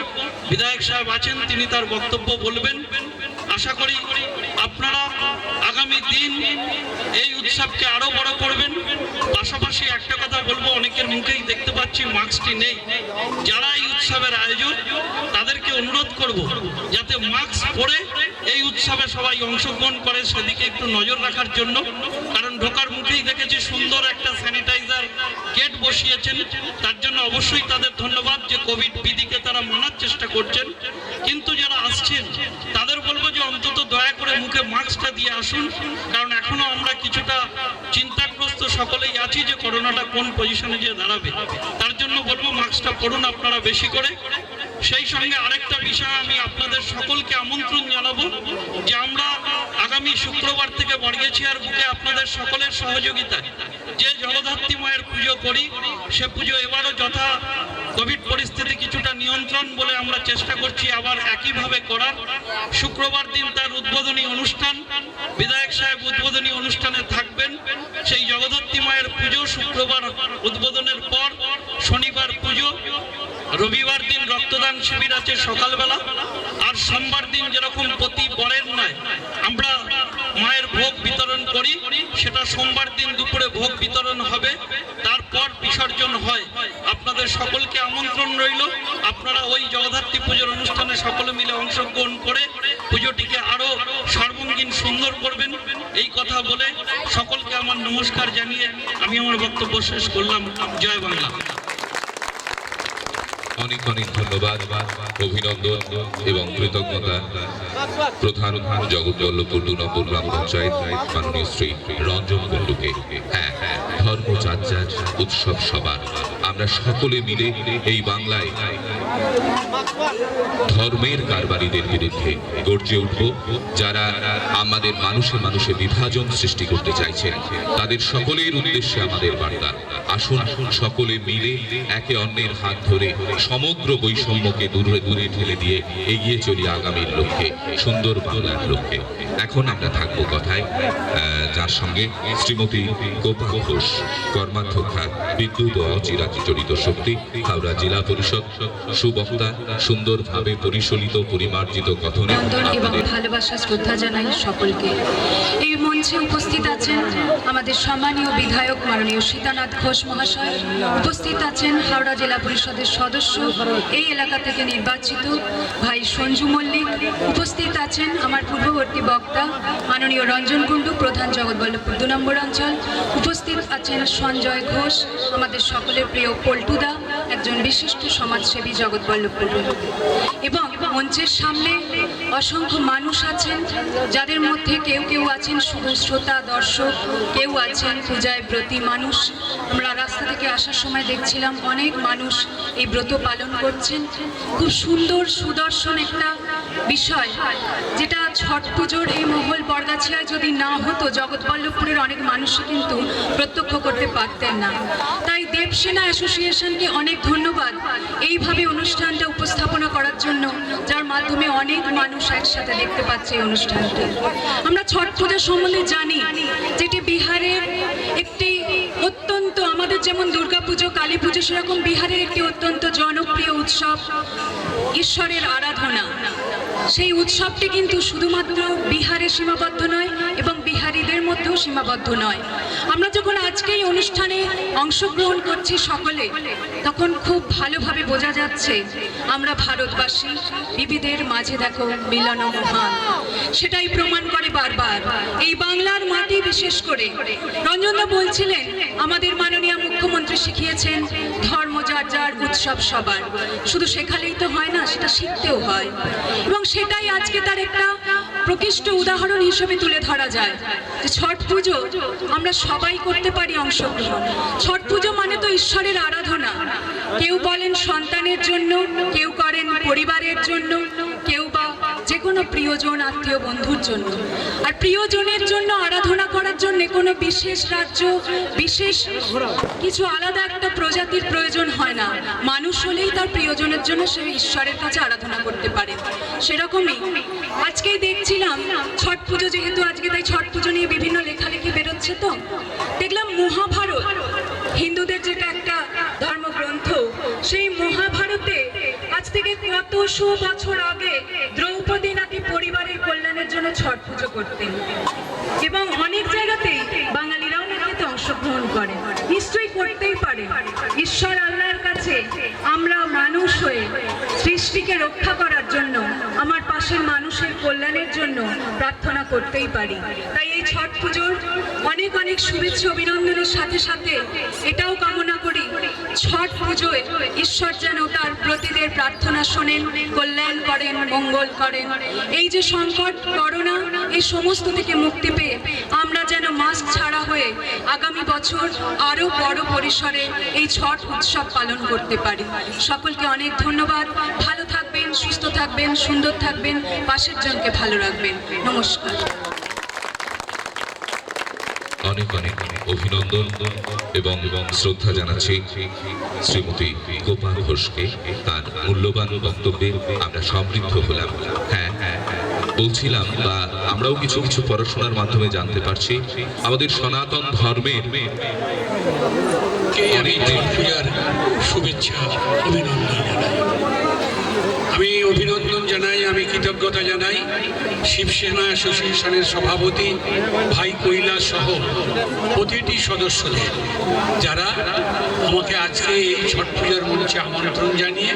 বিধায়ক সাহেব আছেন, তিনি তার বক্তব্য বলবেন। আশা করি আপনারা আগামী দিন এই উৎসবকে আরো বড় করবেন। পাশাপাশি একটা কথা বলবো, অনেকের মুখেই দেখতে পাচ্ছি মাস্কটি নেই। যারা এই উৎসবের আয়োজক তাদেরকে অনুরোধ করব যাতে মাস্ক পরে এই উৎসবে সবাই অংশগ্রহণ করে, সেদিকে একটু নজর রাখার জন্য। কারণ ঢোকার মুখেই দেখেছি সুন্দর একটা স্যানিটাইজার গেট বসিয়েছেন, তার জন্য অবশ্যই তাদের ধন্যবাদ যে কোভিড বিধিকে তারা মানার চেষ্টা করছেন। কিন্তু যারা আসছেন তাদের বলবো যে অন্তত দয়া করে মুখে মাস্কটা দিয়ে আসুন, কারণ এখনো আমরা কিছুটা চিন্তাগ্রস্ত সকলেই আছি যে করোনাটা কোন পজিশনে গিয়ে দাঁড়াবে। তার জন্য বলবো মাস্কটা পরুন আপনারা বেশি করে। সেই সঙ্গে আরেকটা বিষয় আমি আপনাদের সকলকে আমন্ত্রণ জানাবো যে আমরা আগামী শুক্রবার থেকে বর্গেছিয়ার বুকে আপনাদের সকলের সহযোগিতায় যে জগদ্ধাত্রী মায়ের পুজো করি, সে পুজো এবারও যথা কোভিড পরিস্থিতি কিছুটা নিয়ন্ত্রণ বলে আমরা চেষ্টা করছি আবার একইভাবে করার। শুক্রবার দিন তার উদ্বোধনী অনুষ্ঠান, বিধায়ক সাহেব উদ্বোধনী অনুষ্ঠানে থাকবেন। সেই জগদ্ধাত্রী মায়ের পুজো শুক্রবার উদ্বোধনের পর শনিবার পুজো, রবিবার দিন রক্তদান শিবির আছে সকালবেলা, আর সোমবার দিন যেরকম প্রতি বরের নয় আমরা মায়ের ভোগ বিতরণ করি, সেটা সোমবার দিন দুপুরে ভোগ বিতরণ হবে, তারপর বিসর্জন হয়। আপনাদের সকলকে আমন্ত্রণ রইল, আপনারা ওই জগদ্ধাত্রী পুজোর অনুষ্ঠানে সকলে মিলে অংশগ্রহণ করে পুজোটিকে আরো সর্বাঙ্গীন সুন্দর করবেন। এই কথা বলে সকলকে আমার নমস্কার জানিয়ে আমি আমার বক্তব্য শেষ করলাম। জয় বাংলা। অনেক অনেক ধন্যবাদ, অভিনন্দন এবং কৃতজ্ঞতা প্রধান জগৎবল্লভপুর 2 নম্বর গ্রাম পঞ্চায়েত মাননীয় শ্রী রঞ্জন কুণ্ডুকে। হ্যাঁ, ধর্ম যার যার, উৎসব সবার। আমরা সকলে মিলে এই বাংলায় ধর্মের কারবারিদের বিরুদ্ধে গর্জে উঠব। যারা আমাদের মানুষে মানুষে বিভাজন সৃষ্টি করতে চাইছেন, তাদের সকলের উদ্দেশ্যে আমাদের বার্তা, আসুন সকলে মিলে একে অন্যের হাত ধরে সমগ্র বৈষম্যকে দূরে দূরে ঠেলে দিয়ে এগিয়ে চলি আগামীর লক্ষ্যে, সুন্দর বাংলার লক্ষ্যে। এখন আমরা থাকবো কথায়, যার সঙ্গে শ্রীমতী গোপা ঘোষ, কর্মাধ্যক্ষা, বিদ্যুৎ ও অচিরাচরিত শক্তি, হাওড়া জেলা পরিষদ, সুবক্তা, সুন্দরভাবে পরিচালিত পরিমার্জিত কথনে এবং ভালোবাসা শ্রদ্ধা জানাই সকলকে। এই মঞ্চে উপস্থিত আছেন আমাদের সম্মানীয় বিধায়ক মাননীয় সীতানাথ ঘোষ মহাশয়, উপস্থিত আছেন হাওড়া জেলা পরিষদের সদস্য, এই এলাকা থেকে নির্বাচিত ভাই সঞ্জু মল্লিক, উপস্থিত আছেন আমার পূর্ববর্তী বক্তা মাননীয় রঞ্জন কুণ্ডু, প্রধান জগৎবল্লভপুর 2 নম্বর অঞ্চল, উপস্থিত আছেন সঞ্জয় ঘোষ, আমাদের সকলের প্রিয় পল্টুদা, একজন বিশিষ্ট সমাজসেবী জগৎবল্লভপুর। এবং মঞ্চের সামনে অসংখ্য মানুষ আছেন, যাদের মধ্যে কেউ কেউ আছেন শুধু শ্রোতা দর্শক, কেউ আছেন পূজায় ব্রতী মানুষ। আমরা রাস্তা থেকে আসার সময় দেখছিলাম অনেক মানুষ এই ব্রত পালন করছেন। খুব সুন্দর সুদর্শন একটা বিষয়, যেটা ছট পুজোর এই মহল বর্গাছিয়ায় যদি না হতো, জগৎবল্লভপুরের অনেক মানুষই কিন্তু প্রত্যক্ষ করতে পারতেন না। তাই দেবসেনা অ্যাসোসিয়েশনকে অনেক ধন্যবাদ এইভাবে অনুষ্ঠানটা উপস্থাপনা করার জন্য, যার মাধ্যমে অনেক মানুষ একসাথে দেখতে পাচ্ছে এই অনুষ্ঠানটি। আমরা ছট পূজা সম্বন্ধে জানি, যেটি বিহারের একটি অত্যন্ত, আমাদের যেমন দুর্গাপুজো, কালী পুজো, সেরকম বিহারের একটি অত্যন্ত জনপ্রিয় উৎসব, ঈশ্বরের আরাধনা। সেই উৎসবটি কিন্তু শুধুমাত্র বিহারে সীমাবদ্ধ নয় এবং বিহারীদের মধ্যেও সীমাবদ্ধ নয়। আমরা যখন আজকে এই অনুষ্ঠানে অংশগ্রহণ করছি সকলে, তখন খুব ভালোভাবে বোঝা যাচ্ছে আমরা ভারতবাসী, বিবিধের মাঝে দেখো মিলন মহান। সেটাই প্রমাণ করে বারবার এই বাংলার মাটি। বিশেষ করে রঞ্জনদা বলছিলেন আমাদের মাননীয় মুখ্যমন্ত্রী শিখিয়েছেন ধর্ম যার যার, উৎসব সবার। শুধু শেখালেই তো হয় না, সেটা শিখতেও হয়, এবং সেটাই আজকে তার একটা প্রকৃষ্ট উদাহরণ হিসেবে তুলে ধরা যায় যে ছট পুজো আমরা সবাই করতে পারি অংশগ্রহণ। ছট পুজো মানে তো ঈশ্বরের আরাধনা। কেউ বলেন সন্তানের জন্য, কেউ করেন পরিবারের জন্য, কেউ বা যে কোনো প্রিয়জন, আত্মীয়, বন্ধুর জন্য। আর প্রিয়জনের জন্য আরাধনা করার জন্য কোনো বিশেষ রাজ্য, বিশেষ কিছু আলাদা একটা প্রজাতির প্রয়োজন হয় না। মানুষ হলেই তার প্রিয়জনের জন্য সে ঈশ্বরের কাছে আরাধনা করতে পারে। সেরকমই আজকেই দেখছিলাম ছট পুজো, যেহেতু আজকে তাই ছট পুজো নিয়ে বিভিন্ন লেখালেখি বেরোচ্ছে, তো দেখলাম মহাভারত, হিন্দুদের যেটা একটা ধর্মগ্রন্থ, সেই মহাভারতে আজ থেকে কতশো বছর আগে দ্রৌপদী নাকি পরিবারের কল্যাণের জন্য ছট পুজো করতেন, এবং অনেক জায়গাতেই বাঙালিরাও নাকি এতে অংশগ্রহণ করে। নিশ্চয়ই করতেই পারে। ঈশ্বর আল্লাহর কাছে আমরা মানুষ হয়ে সৃষ্টিকে রক্ষা করার জন্য, আমার পাশের মানুষের কল্যাণের জন্য প্রার্থনা করতেই পারি। তাই এই ছট পুজোর অনেক অনেক শুভেচ্ছা অভিনন্দনের সাথে সাথে এটাও কামনা করি ছট পুজোয় ঈশ্বর যেন তার ব্রতীদের প্রার্থনা শোনেন, কল্যাণ করেন, মঙ্গল করেন। এই যে সংকট, করোনা, এই সমস্ত থেকে মুক্তি পেয়ে আমরা যেন মাস্ক ছাড়া হয়ে আগামী বছর আরও বড় পরিসরে এই ছট উৎসব পালন করতে পারি। সকলকে অনেক ধন্যবাদ। ভালো থাকবেন, সুস্থ থাকবেন, সুন্দর থাকবেন, পাশের জনকে ভালো রাখবেন। নমস্কার। অনেক অনেক অভিনন্দন এবং শ্রদ্ধা জানাচ্ছি শ্রীমতী গোপা ঘোষকে। তার মূল্যবান বক্তব্যে আমরা সমৃদ্ধ হলাম। হ্যাঁ, বলছিলাম বা আমরাও কিছু কিছু পড়াশোনার মাধ্যমে জানতে পারছি আমাদের সনাতন ধর্মের আমি ছট পূজার শুভেচ্ছা অভিনন্দন জানাই। আমি অভিনন্দন জানাই, আমি কৃতজ্ঞতা জানাই শিবসেনা অ্যাসোসিয়েশনের সভাপতি ভাই কৈলাস সহ প্রতিটি সদস্যদের, যারা আমাকে আজকে এই ছট পূজার মঞ্চে আমন্ত্রণ জানিয়ে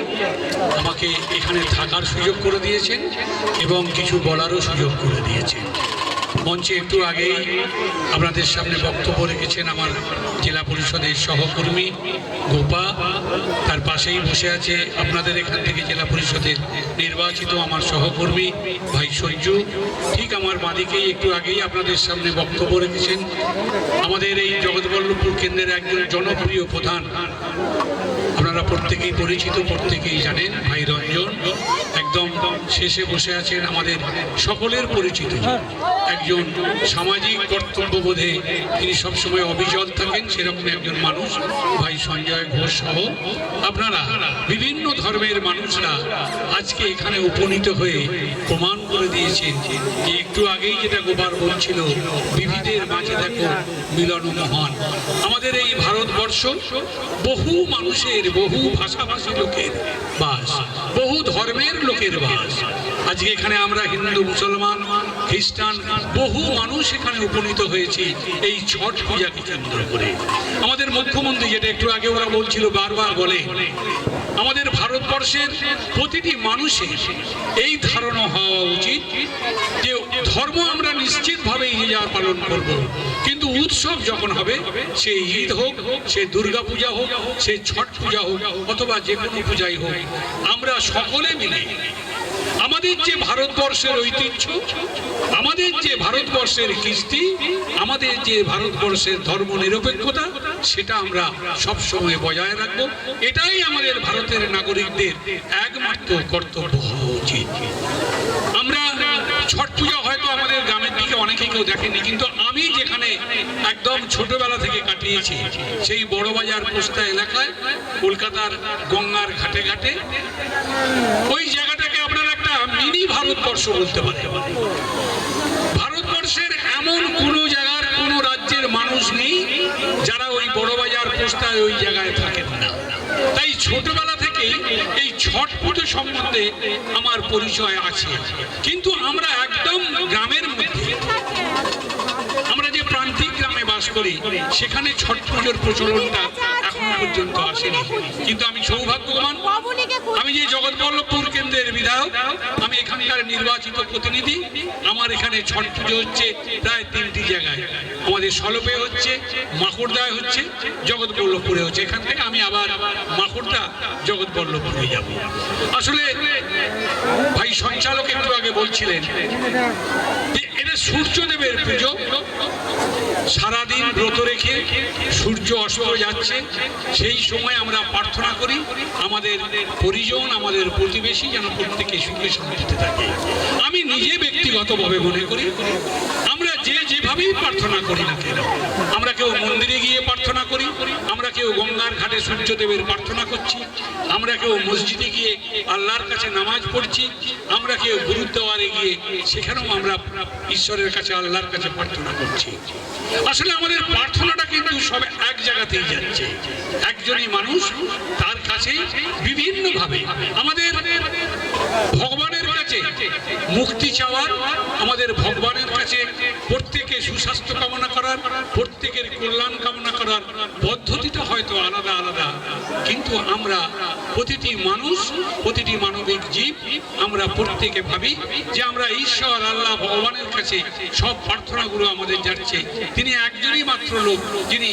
আমাকে এখানে থাকার সুযোগ করে দিয়েছেন এবং কিছু বলারও সুযোগ করে দিয়েছেন। মঞ্চে একটু আগেই আপনাদের সামনে বক্তব্য রেখেছেন আমার জেলা পরিষদের সহকর্মী গোপা, তার পাশেই বসে আছে আপনাদের এখান থেকে জেলা পরিষদের নির্বাচিত আমার সহকর্মী ভাই সঞ্জু, ঠিক আমার বাঁদিকেই একটু আগেই আপনাদের সামনে বক্তব্য রেখেছেন আমাদের এই জগৎবল্লভপুর কেন্দ্রের একজন জনপ্রিয় প্রধান, আপনারা প্রত্যেকেই পরিচিত, প্রত্যেকেই জানেন, ভাই রঞ্জন। একদম শেষে বসে আছেন আমাদের সকলের পরিচিত একজন সামাজিক কর্তব্যবোধে তিনি সবসময় অবিচল থাকেন, সেরকম একজন মানুষ ভাই সঞ্জয় ঘোষ সহ আপনারা বিভিন্ন ধর্মের মানুষরা আজকে এখানে উপনীত হয়ে প্রমাণ করে দিয়েছেন যে একটু আগেই যেটা গোপাল বলছিল, বিবিধের মাঝে দেখো মিলন মহান। আমাদের এই ভারতবর্ষ বহু মানুষের, বহু ভাষাভাষী লোকের বাস, বহু ধর্মের লোকের বাস। আজকে এখানে আমরা হিন্দু, মুসলমান, খ্রিস্টান বহু মানুষ এখানে উপনীত হয়েছে এই ছট পূজাকে কেন্দ্র করে। আমাদের মুখ্যমন্ত্রী যেটা একটু আগে ওরা বলছিল, বারবার বলে আমাদের ভারতবর্ষের প্রতিটি মানুষের এই ধারণা হওয়া উচিত যে ধর্ম আমরা নিশ্চিতভাবেই যে যা পালন করব, কিন্তু উৎসব যখন হবে, সে ঈদ হোক, সে দুর্গা পূজা হোক, সে ছট পূজা হোক, অথবা যে কোনো পূজাই হোক, আমরা সকলে মিলে আমাদের যে ভারতবর্ষের ঐতিহ্য, আমাদের যে ভারতবর্ষের কৃষ্টি, আমাদের যে ভারতবর্ষের ধর্ম নিরপেক্ষতা, সেটা আমরা সবসময় বজায় রাখবো। এটাই আমাদের ভারতের নাগরিকদের একমাত্র কর্তব্য হওয়া উচিত। আমরা ছট পূজা হয়তো আমাদের গ্রামের দিকে অনেকে কেউ দেখেনি, কিন্তু আমি যেখানে একদম ছোটবেলা থেকে কাটিয়েছি সেই বড়বাজার পোস্তা এলাকায়, কলকাতার গঙ্গার ঘাটে ঘাটে, ওই জায়গাটাকে আপনারা একটা মিনি ভারতবর্ষ বলতে পারেন। ভারতবর্ষের এমন কোনো জায়গার, কোনো রাজ্যের মানুষ নেই যারা ওই বড়বাজার পোস্তায় ওই জায়গায় থাকেন না। তাই ছোটবেলা থেকেই এই ছট পুজো সম্বন্ধে আমার পরিচয় আছে। কিন্তু আমরা একদম গ্রামের মধ্যে, আমরা যে প্রান্তিক গ্রামে বাস করি, সেখানে ছট পুজোর প্রচলনটা এখন পর্যন্ত আসেনি, কিন্তু আমি সৌভাগ্যবান, আমি যে জগৎবল্লভপুর কেন্দ্রের বিধায়ক, আমি এখানকার নির্বাচিত প্রতিনিধি। আমার এখানে ছট পুজো হচ্ছে প্রায় 3টি জায়গায়, আমাদের সলপে হচ্ছে, মাকড়দায় হচ্ছে, জগৎবল্লভপুরে হচ্ছে। এখান থেকে আমি আবার মাকড়দা জগৎবল্লভপুরে যাব। আসলে ভাই সঞ্চালক একটু আগে বলছিলেন যে এটা সূর্যদেবের পুজো। সারাদিন ব্রত রেখে সূর্য অস্ত যাচ্ছে, সেই সময় আমরা প্রার্থনা করি আমাদের পরিজন, আমাদের প্রতিবেশী যেন প্রত্যেকে সুখে শান্তিতে থাকে। আমি নিজে ব্যক্তিগতভাবে মনে করি আমরা যেভাবেই প্রার্থনা করি না কেন, আমরা কেউ মন্দিরে গিয়ে প্রার্থনা করি, আমরা কেউ গঙ্গার ঘাটে সূর্যদেবের প্রার্থনা করছি, আমরা কেউ মসজিদে গিয়ে আল্লাহর কাছে নামাজ পড়ছি, আমরা কেউ গুরুদ্বারে গিয়ে সেখানেও আমরা ঈশ্বরের কাছে আল্লাহর কাছে প্রার্থনা করছি। আসলে আমাদের প্রার্থনাটা কিন্তু সব এক জায়গাতেই যাচ্ছে। একজনই মানুষ, তার কাছে বিভিন্নভাবে আমাদের ভগবানের কাছে মুক্তি চাওয়ার, আমাদের ভগবানের কাছে প্রত্যেকে সুস্বাস্থ্য কামনা করার, প্রত্যেকের কল্যাণ কামনা করার পদ্ধতিটা হয়তো আলাদা আলাদা, কিন্তু আমরা প্রতিটি মানুষ, প্রতিটি মানবিক জীব, আমরা প্রত্যেকে ভাবি যে আমরা ঈশ্বর আল্লাহ ভগবানের কাছে সব প্রার্থনাগুলো আমাদের যাচ্ছে। তিনি একজনই মাত্র লোক যিনি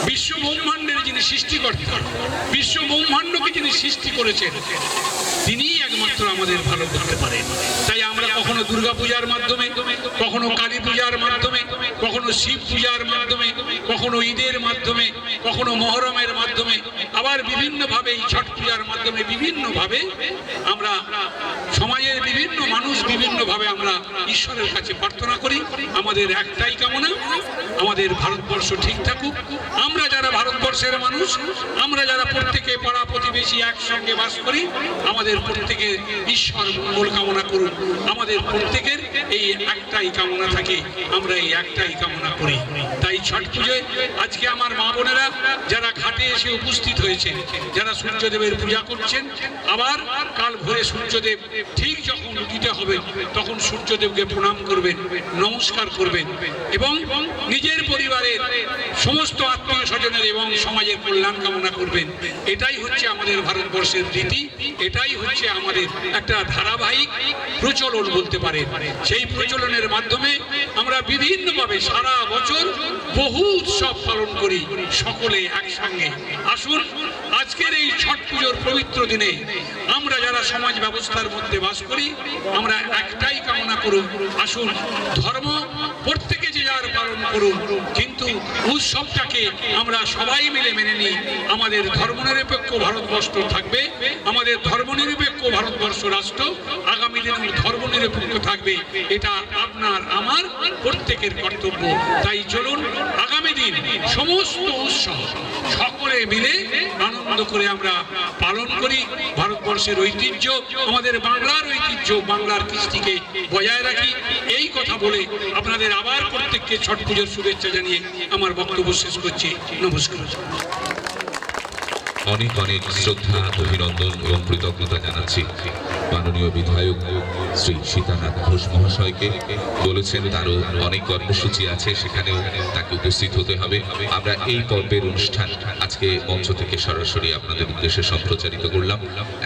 বিশ্ব ব্রহ্মাণ্ডের যিনি সৃষ্টিকর্তা, বিশ্ব ব্রহ্মাণ্ডকে যিনি সৃষ্টি করেছেন, তিনিই একমাত্র আমাদের ভালো করতে পারেন। তাই আমরা কখনো দুর্গা পূজার মাধ্যমে, কখনো কালী পূজার মাধ্যমে, কখনো শিব পূজার মাধ্যমে, কখনো ঈদের মাধ্যমে, কখনো মহরমের মাধ্যমে, আবার বিভিন্নভাবে এই ছট পূজার মাধ্যমে বিভিন্নভাবে আমরা সমাজের বিভিন্ন মানুষ বিভিন্নভাবে আমরা ঈশ্বরের কাছে প্রার্থনা করি। আমাদের একটাই কামনা, আমাদের ভারতবর্ষ ঠিক থাকুক। আমরা যারা ভারতবর্ষের মানুষ, আমরা যারা প্রত্যেকে পাড়া প্রতিবেশী একসঙ্গে বাস করি, আমাদের প্রত্যেকে ঈশ্বর মঙ্গল কামনা করুন। আমাদের প্রত্যেকের এই একটাই কামনা থাকে, আমরা এই একটাই কামনা করি। তাই ছট পুজোয় আজকে আমার মা বোনেরা যারা ঘাটে এসে উপস্থিত হয়েছে, যারা সূর্যদেবের পূজা করছেন, আবার কাল ভোরে সূর্যদেব ঠিক যখন উদিত হবে তখন সূর্যদেবকে প্রণাম করবেন, নমস্কার করবেন এবং নিজের পরিবারের সমস্ত আত্মীয় স্বজনের এবং সমাজের কল্যাণ কামনা করবেন। এটাই হচ্ছে আমাদের ভারতবর্ষের রীতি, এটাই হচ্ছে আমাদের একটা ধারাবাহিক প্রচলন বলতে পারেন। সেই প্রচলনের মাধ্যমে আমরা বিভিন্নভাবে সারা বছর বহু উৎসব পালন করি সকলে একসঙ্গে। আসুন আজকের এই ছট পুজোর পবিত্র দিনে আমরা যারা সমাজ ব্যবস্থার মধ্যে বাস করি, আমরা একটাই কামনা করুন, আসুন ধর্ম প্রত্যেকে যে যার পালন করুন, কিন্তু উৎসবটাকে আমরা সবাই মিলে মেনে নিই। আমাদের ধর্মনিরপেক্ষ ভারতবর্ষ থাকবে, আমাদের ধর্মনিরপেক্ষ ভারতবর্ষ রাষ্ট্র আগামী দিনে ধর্মনিরপেক্ষ থাকবে, এটা আপনার আমার প্রত্যেকের কর্তব্য। তাই চলুন আগামী দিন সমস্ত উৎসব সকলে মিলে আনন্দ করে আমরা পালন করি। ভারতবর্ষের ঐতিহ্য, আমাদের বাংলার ঐতিহ্য, বাংলার কৃষ্টিকে বজায় রাখি। এই কথা বলে আপনাদের আবার প্রত্যেককে ছট পুজোর শুভেচ্ছা জানিয়ে আমার বক্তব্য শেষ করছি। নমস্কার। অনেক অনেক শ্রদ্ধা, অভিনন্দন এবং কৃতজ্ঞতা জানাচ্ছি মাননীয় বিধায়ক শ্রী সীতানাথ ঘোষ মহাশয়কে। বলেছেন তারও অনেক কর্মসূচি আছে, সেখানেও তাকে উপস্থিত হতে হবে। আমরা এই পর্বের অনুষ্ঠান আজকে মঞ্চ থেকে সরাসরি আপনাদের উদ্দেশ্যে সম্প্রচারিত করলাম।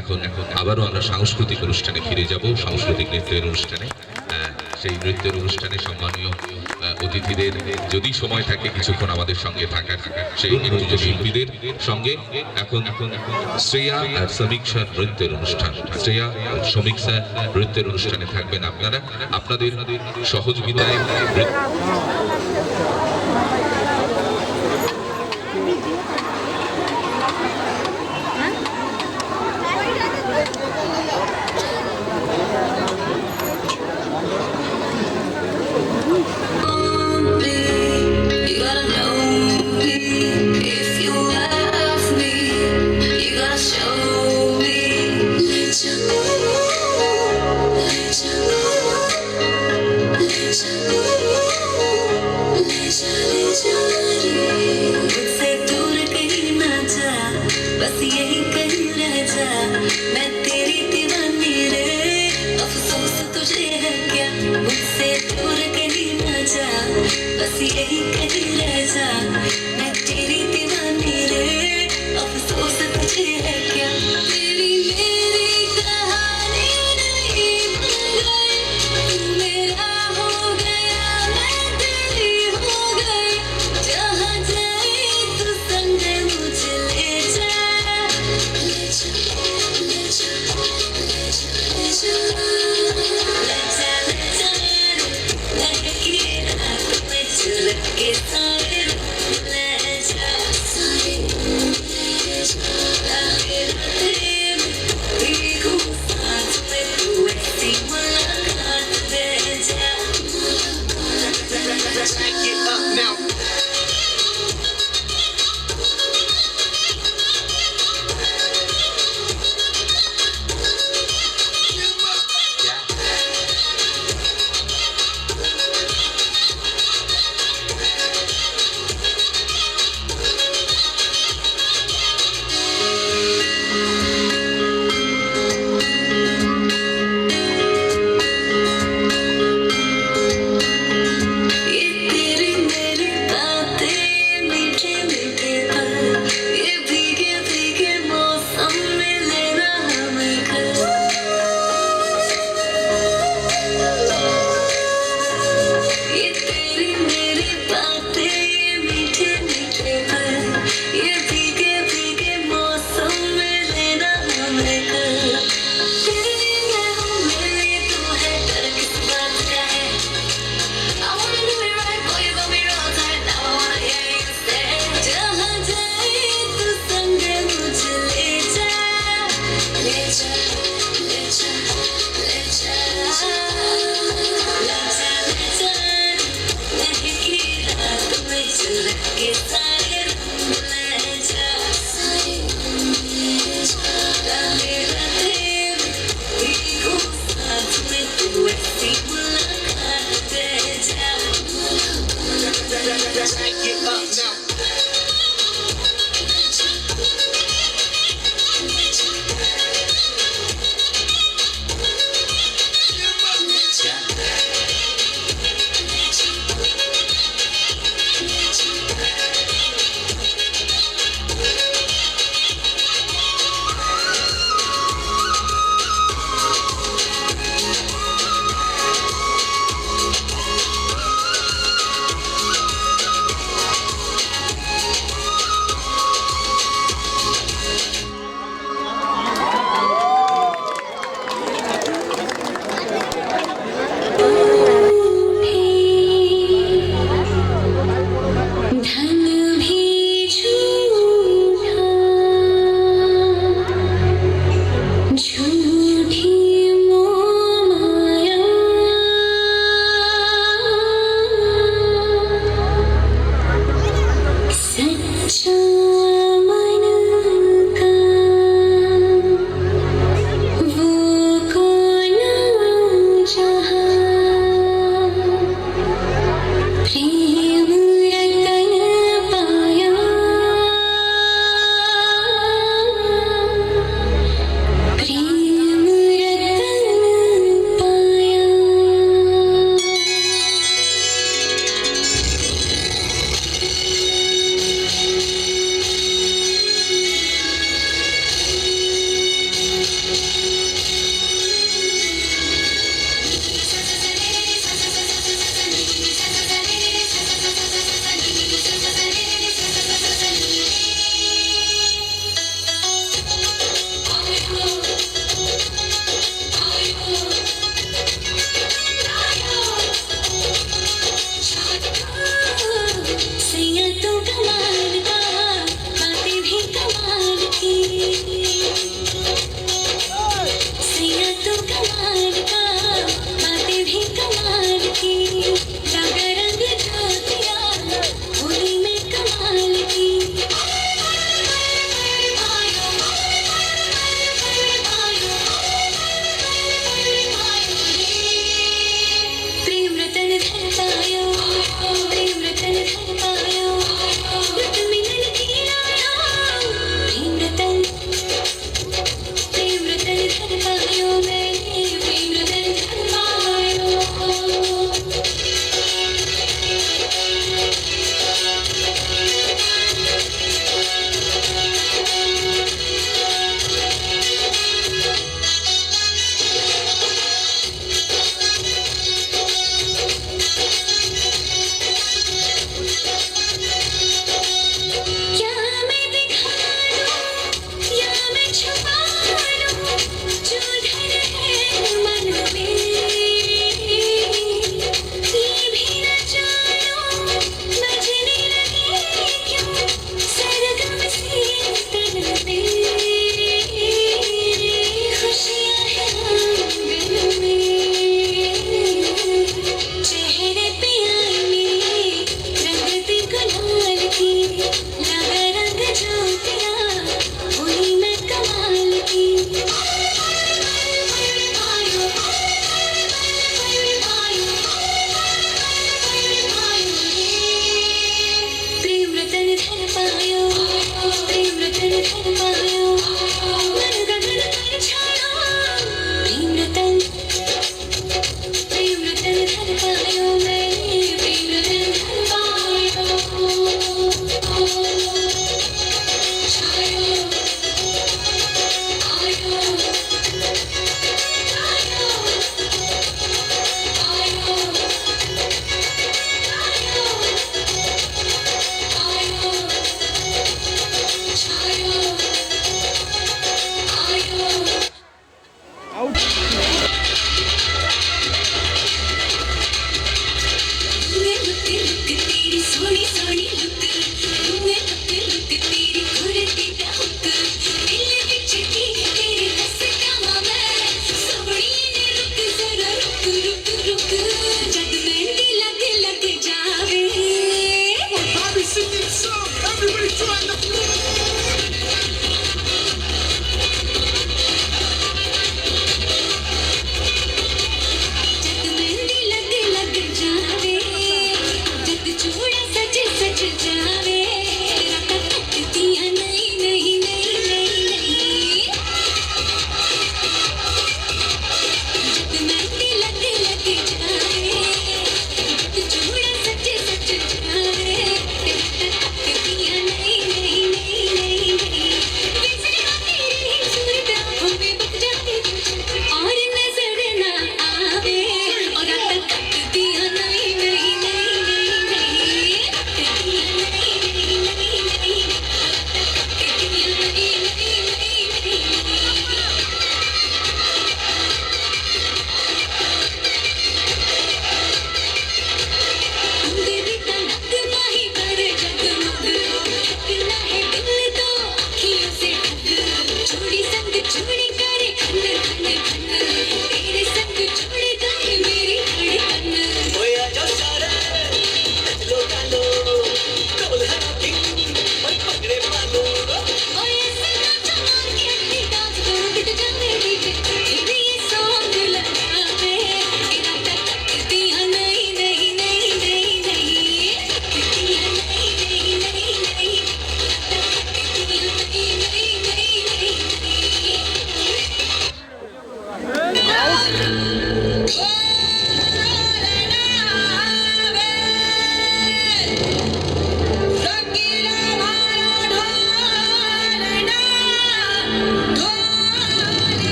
এখন আবারও আমরা সাংস্কৃতিক অনুষ্ঠানে ফিরে যাব, সাংস্কৃতিক নৃত্যের অনুষ্ঠানে। সেই নৃত্যের অনুষ্ঠানে সম্মানীয় অতিথিদের যদি সময় থাকে কিছুক্ষণ আমাদের সঙ্গে থাকার, সেই নৃত্য শিল্পীদের সঙ্গে এখন শ্রেয়া আর সমীক্ষা নৃত্যের অনুষ্ঠান, শ্রেয়া সমীক্ষা নৃত্যের অনুষ্ঠানে থাকবেন আপনারা। আপনাদের সহযোগিতায় बस यही कहीं रह जा, मैं तेरी दीवानी रे, अफसोस तुझे है क्या, मुझसे दूर कहीं न जा, बस यही कहीं रह जा, मैं तेरी दीवानी रे, के सारे ले जा सारे रातें भीगू साथ में तू ऐसी मुलाकात दे जा Get up now. ये तेरी मेरी बातें मीठे मीठे पल ये भीगे भीगे मौसम में लेना हमें कल ये तेरी मेरी बातें ये मीठे मीठे पल ये भीगे भीगे मौसम में लेना हमें कल तेरी मैं हूँ मेरी तू है डर किस बात का है I wanna do it right, boy, you got me real tight. Now I wanna hear you say, जहाँ जाए तू संग मुझे ले जा, ले जा, ले जा, ले जा, ले जा, ले जा। महकी रात में चल के सारे रंग ले जा, सारे रंग ले जा। रातें रातें भीगू साथ में तू ऐसी मुलाकात दे जा Get up now. धन भी झूठा झूठी मोह माया सच्चा मन का वो कौन जहाँ प्रेम रतन पाया प्रेम रतन पाया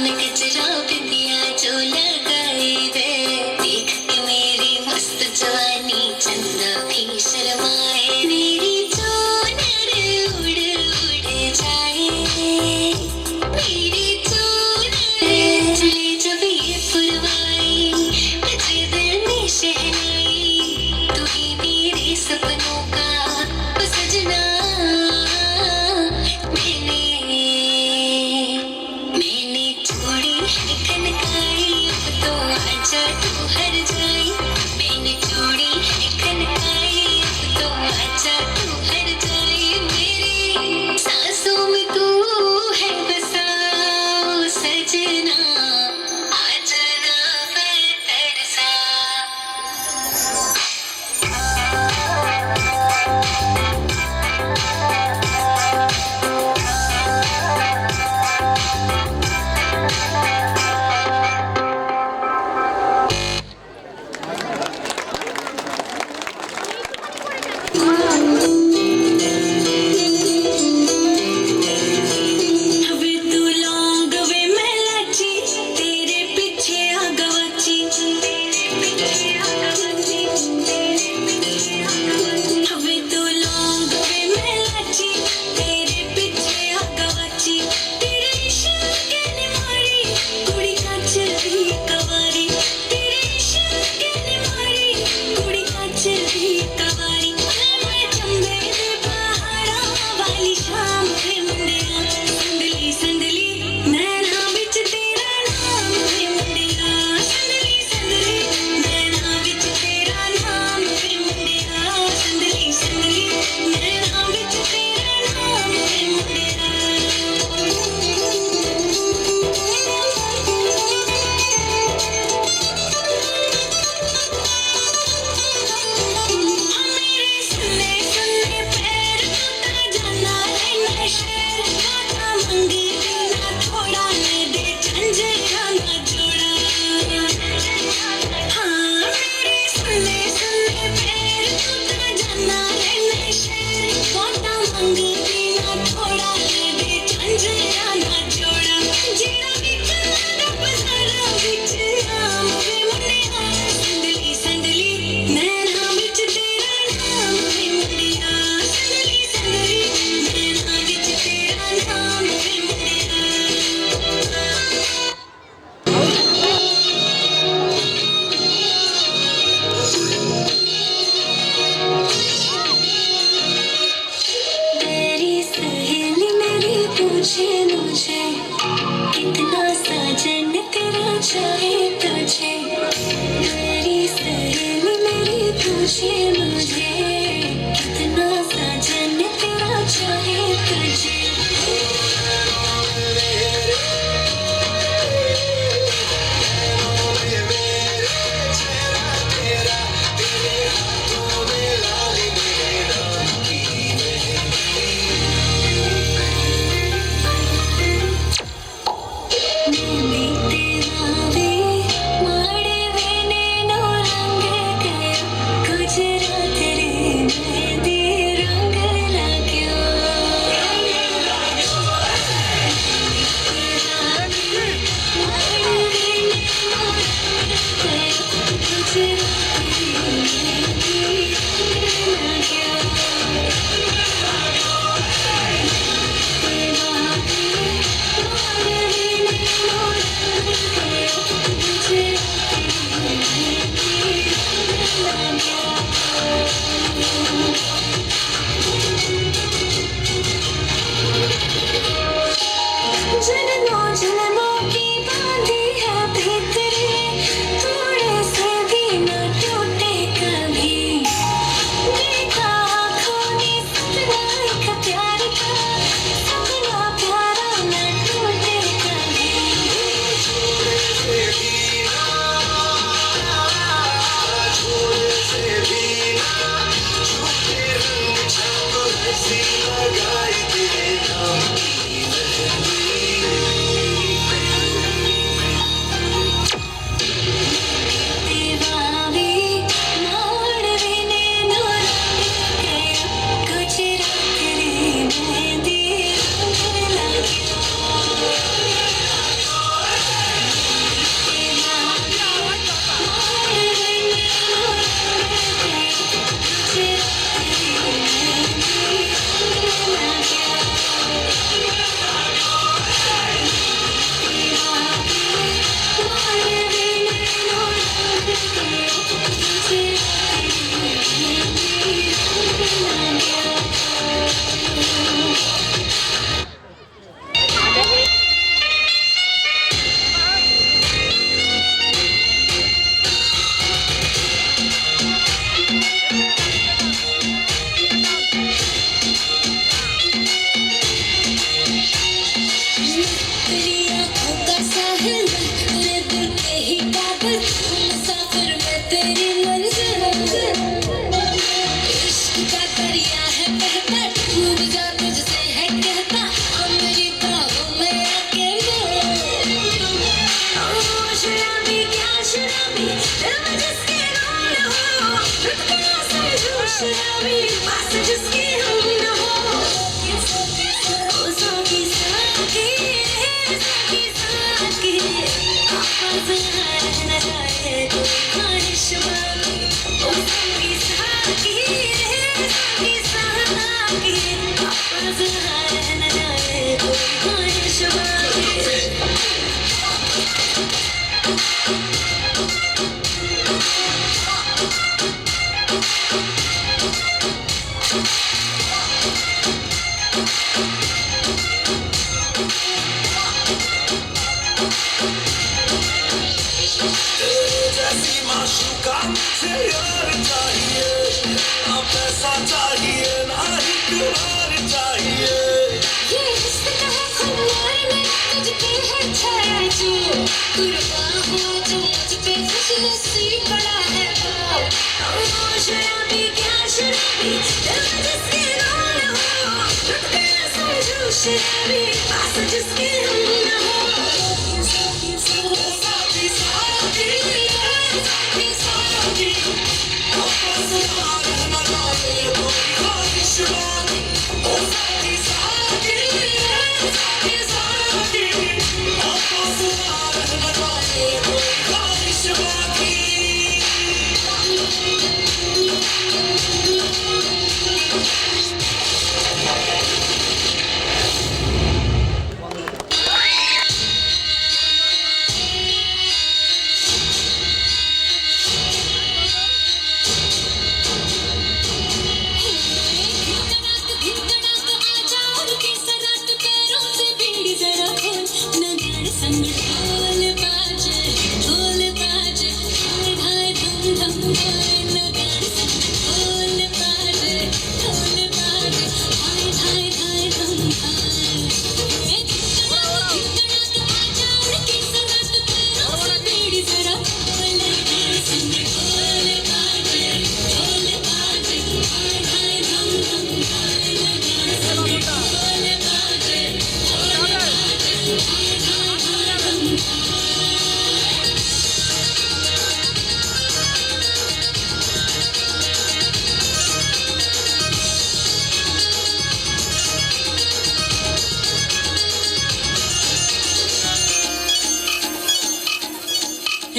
में गजरा बिंदिया जो लगाई दे, देख के मेरी मस्त जवानी चंदा भी शर्माए, मेरी चोनर उड़ उड़ जाए, मेरी चोनर चले जब ये पुरवाई, बजे दिल में शहनाई, तू ही मेरे सपनों का सजना। मैंने छोड़ी है कनकाई, अब तो आजा तू हर जाई, मैंने छोड़ी है कनकाई, अब तो आजा तू हर जाई, मेरी सांसों में तू है बसा ओ सजना, आजा ना मैं तरसा। वे तू लौंग वे मैं लाची, तेरे पीछे आ गवाची, वे तू लौंग वे मैं लाची, तेरे पीछे आ गवाची, तेरे इश्क ने मारी कुड़ी कांच दी कवारी, तेरे इश्क ने मारी कुड़ी कांच दी कवारी, मैं चंबे दे पहाड़ा वाली शाम वे मुंडिया, संदली संदली नैना विच तेरा नाम वे मुंडिया, संदली संदली नैना विच तेरा नाम वे मुंडिया, संदली संदली नैना विच तेरा नाम वे मुंडिया। मेरे सुने सुने पैर टूटा जाना है नशेर, गाना मंगी ना थोड़ा ले दे झंझरा ना जोड़ा। हाँ मेरे सुने सुने पैर टूटा जाना है नशेर, गाना मंगी ना थोड़ा ले दे झंझरा ना जोड़ा, जेड़ा विच रब सारा विच नाम वे मुंडिया, संदली संदली नैना विच तेरा नाम वे मुंडिया, संदली संदली नैना विच तेरा नाम वे मुंडिया। मेरी सहेली मेरी पूछे मुझे, कितना साजन तेरा चाहे तुझे, मेरी सहेली मेरी पूछे मुझे, कितना साजन तेरा चाहे तुझे। गुजरात रे मेहंदी रंग लाग्यो। मुझे यार चाहिए, ना पैसा चाहिए ना ही प्यार चाहिए। ये रिश्ता है खुमार में तुझ पे है छाया जो कुर्बान हो जो मुझ पे खुशी नसीब बड़ा है वो शराबी क्या शराबी दिल में जिसके नाम न हो लुट गया समझो शराबी पास जिसके हम न हो साथी साथी साथी साथी साथी आपस मार न लाए कोई ख्वाहिश बाकी ओ साथी साथी साथी साथी आपस मार न लाए कोई ख्वाहिश बाकी।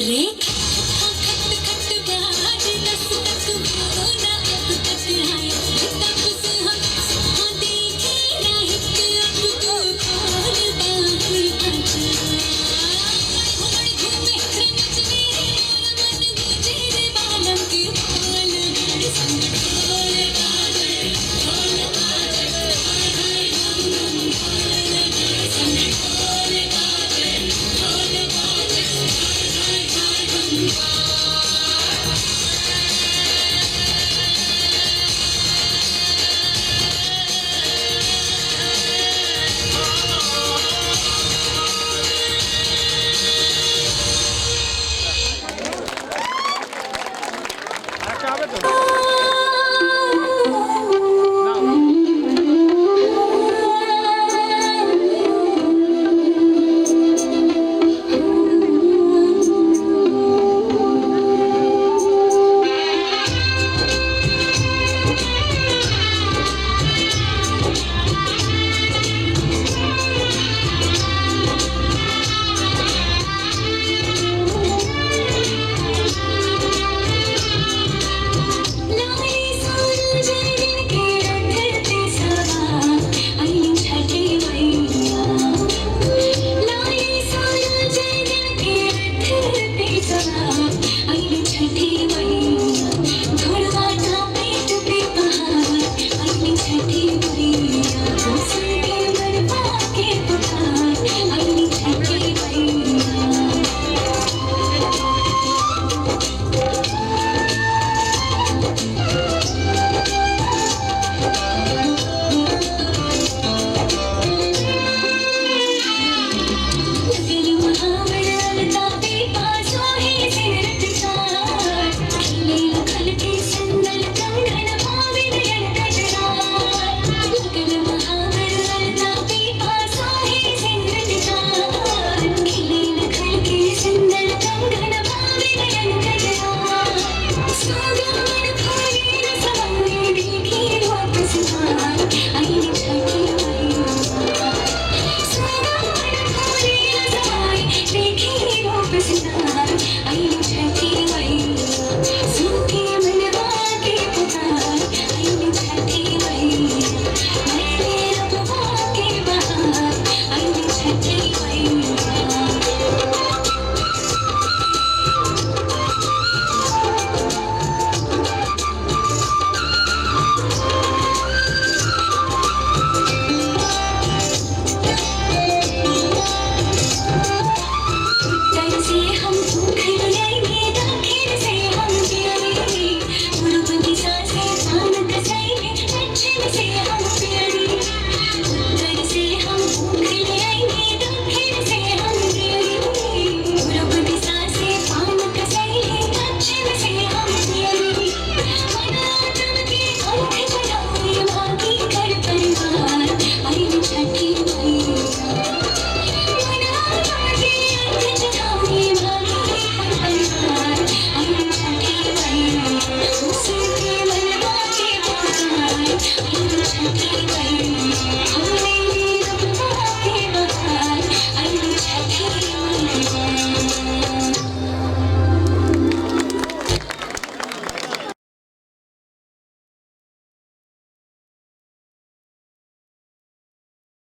रेखा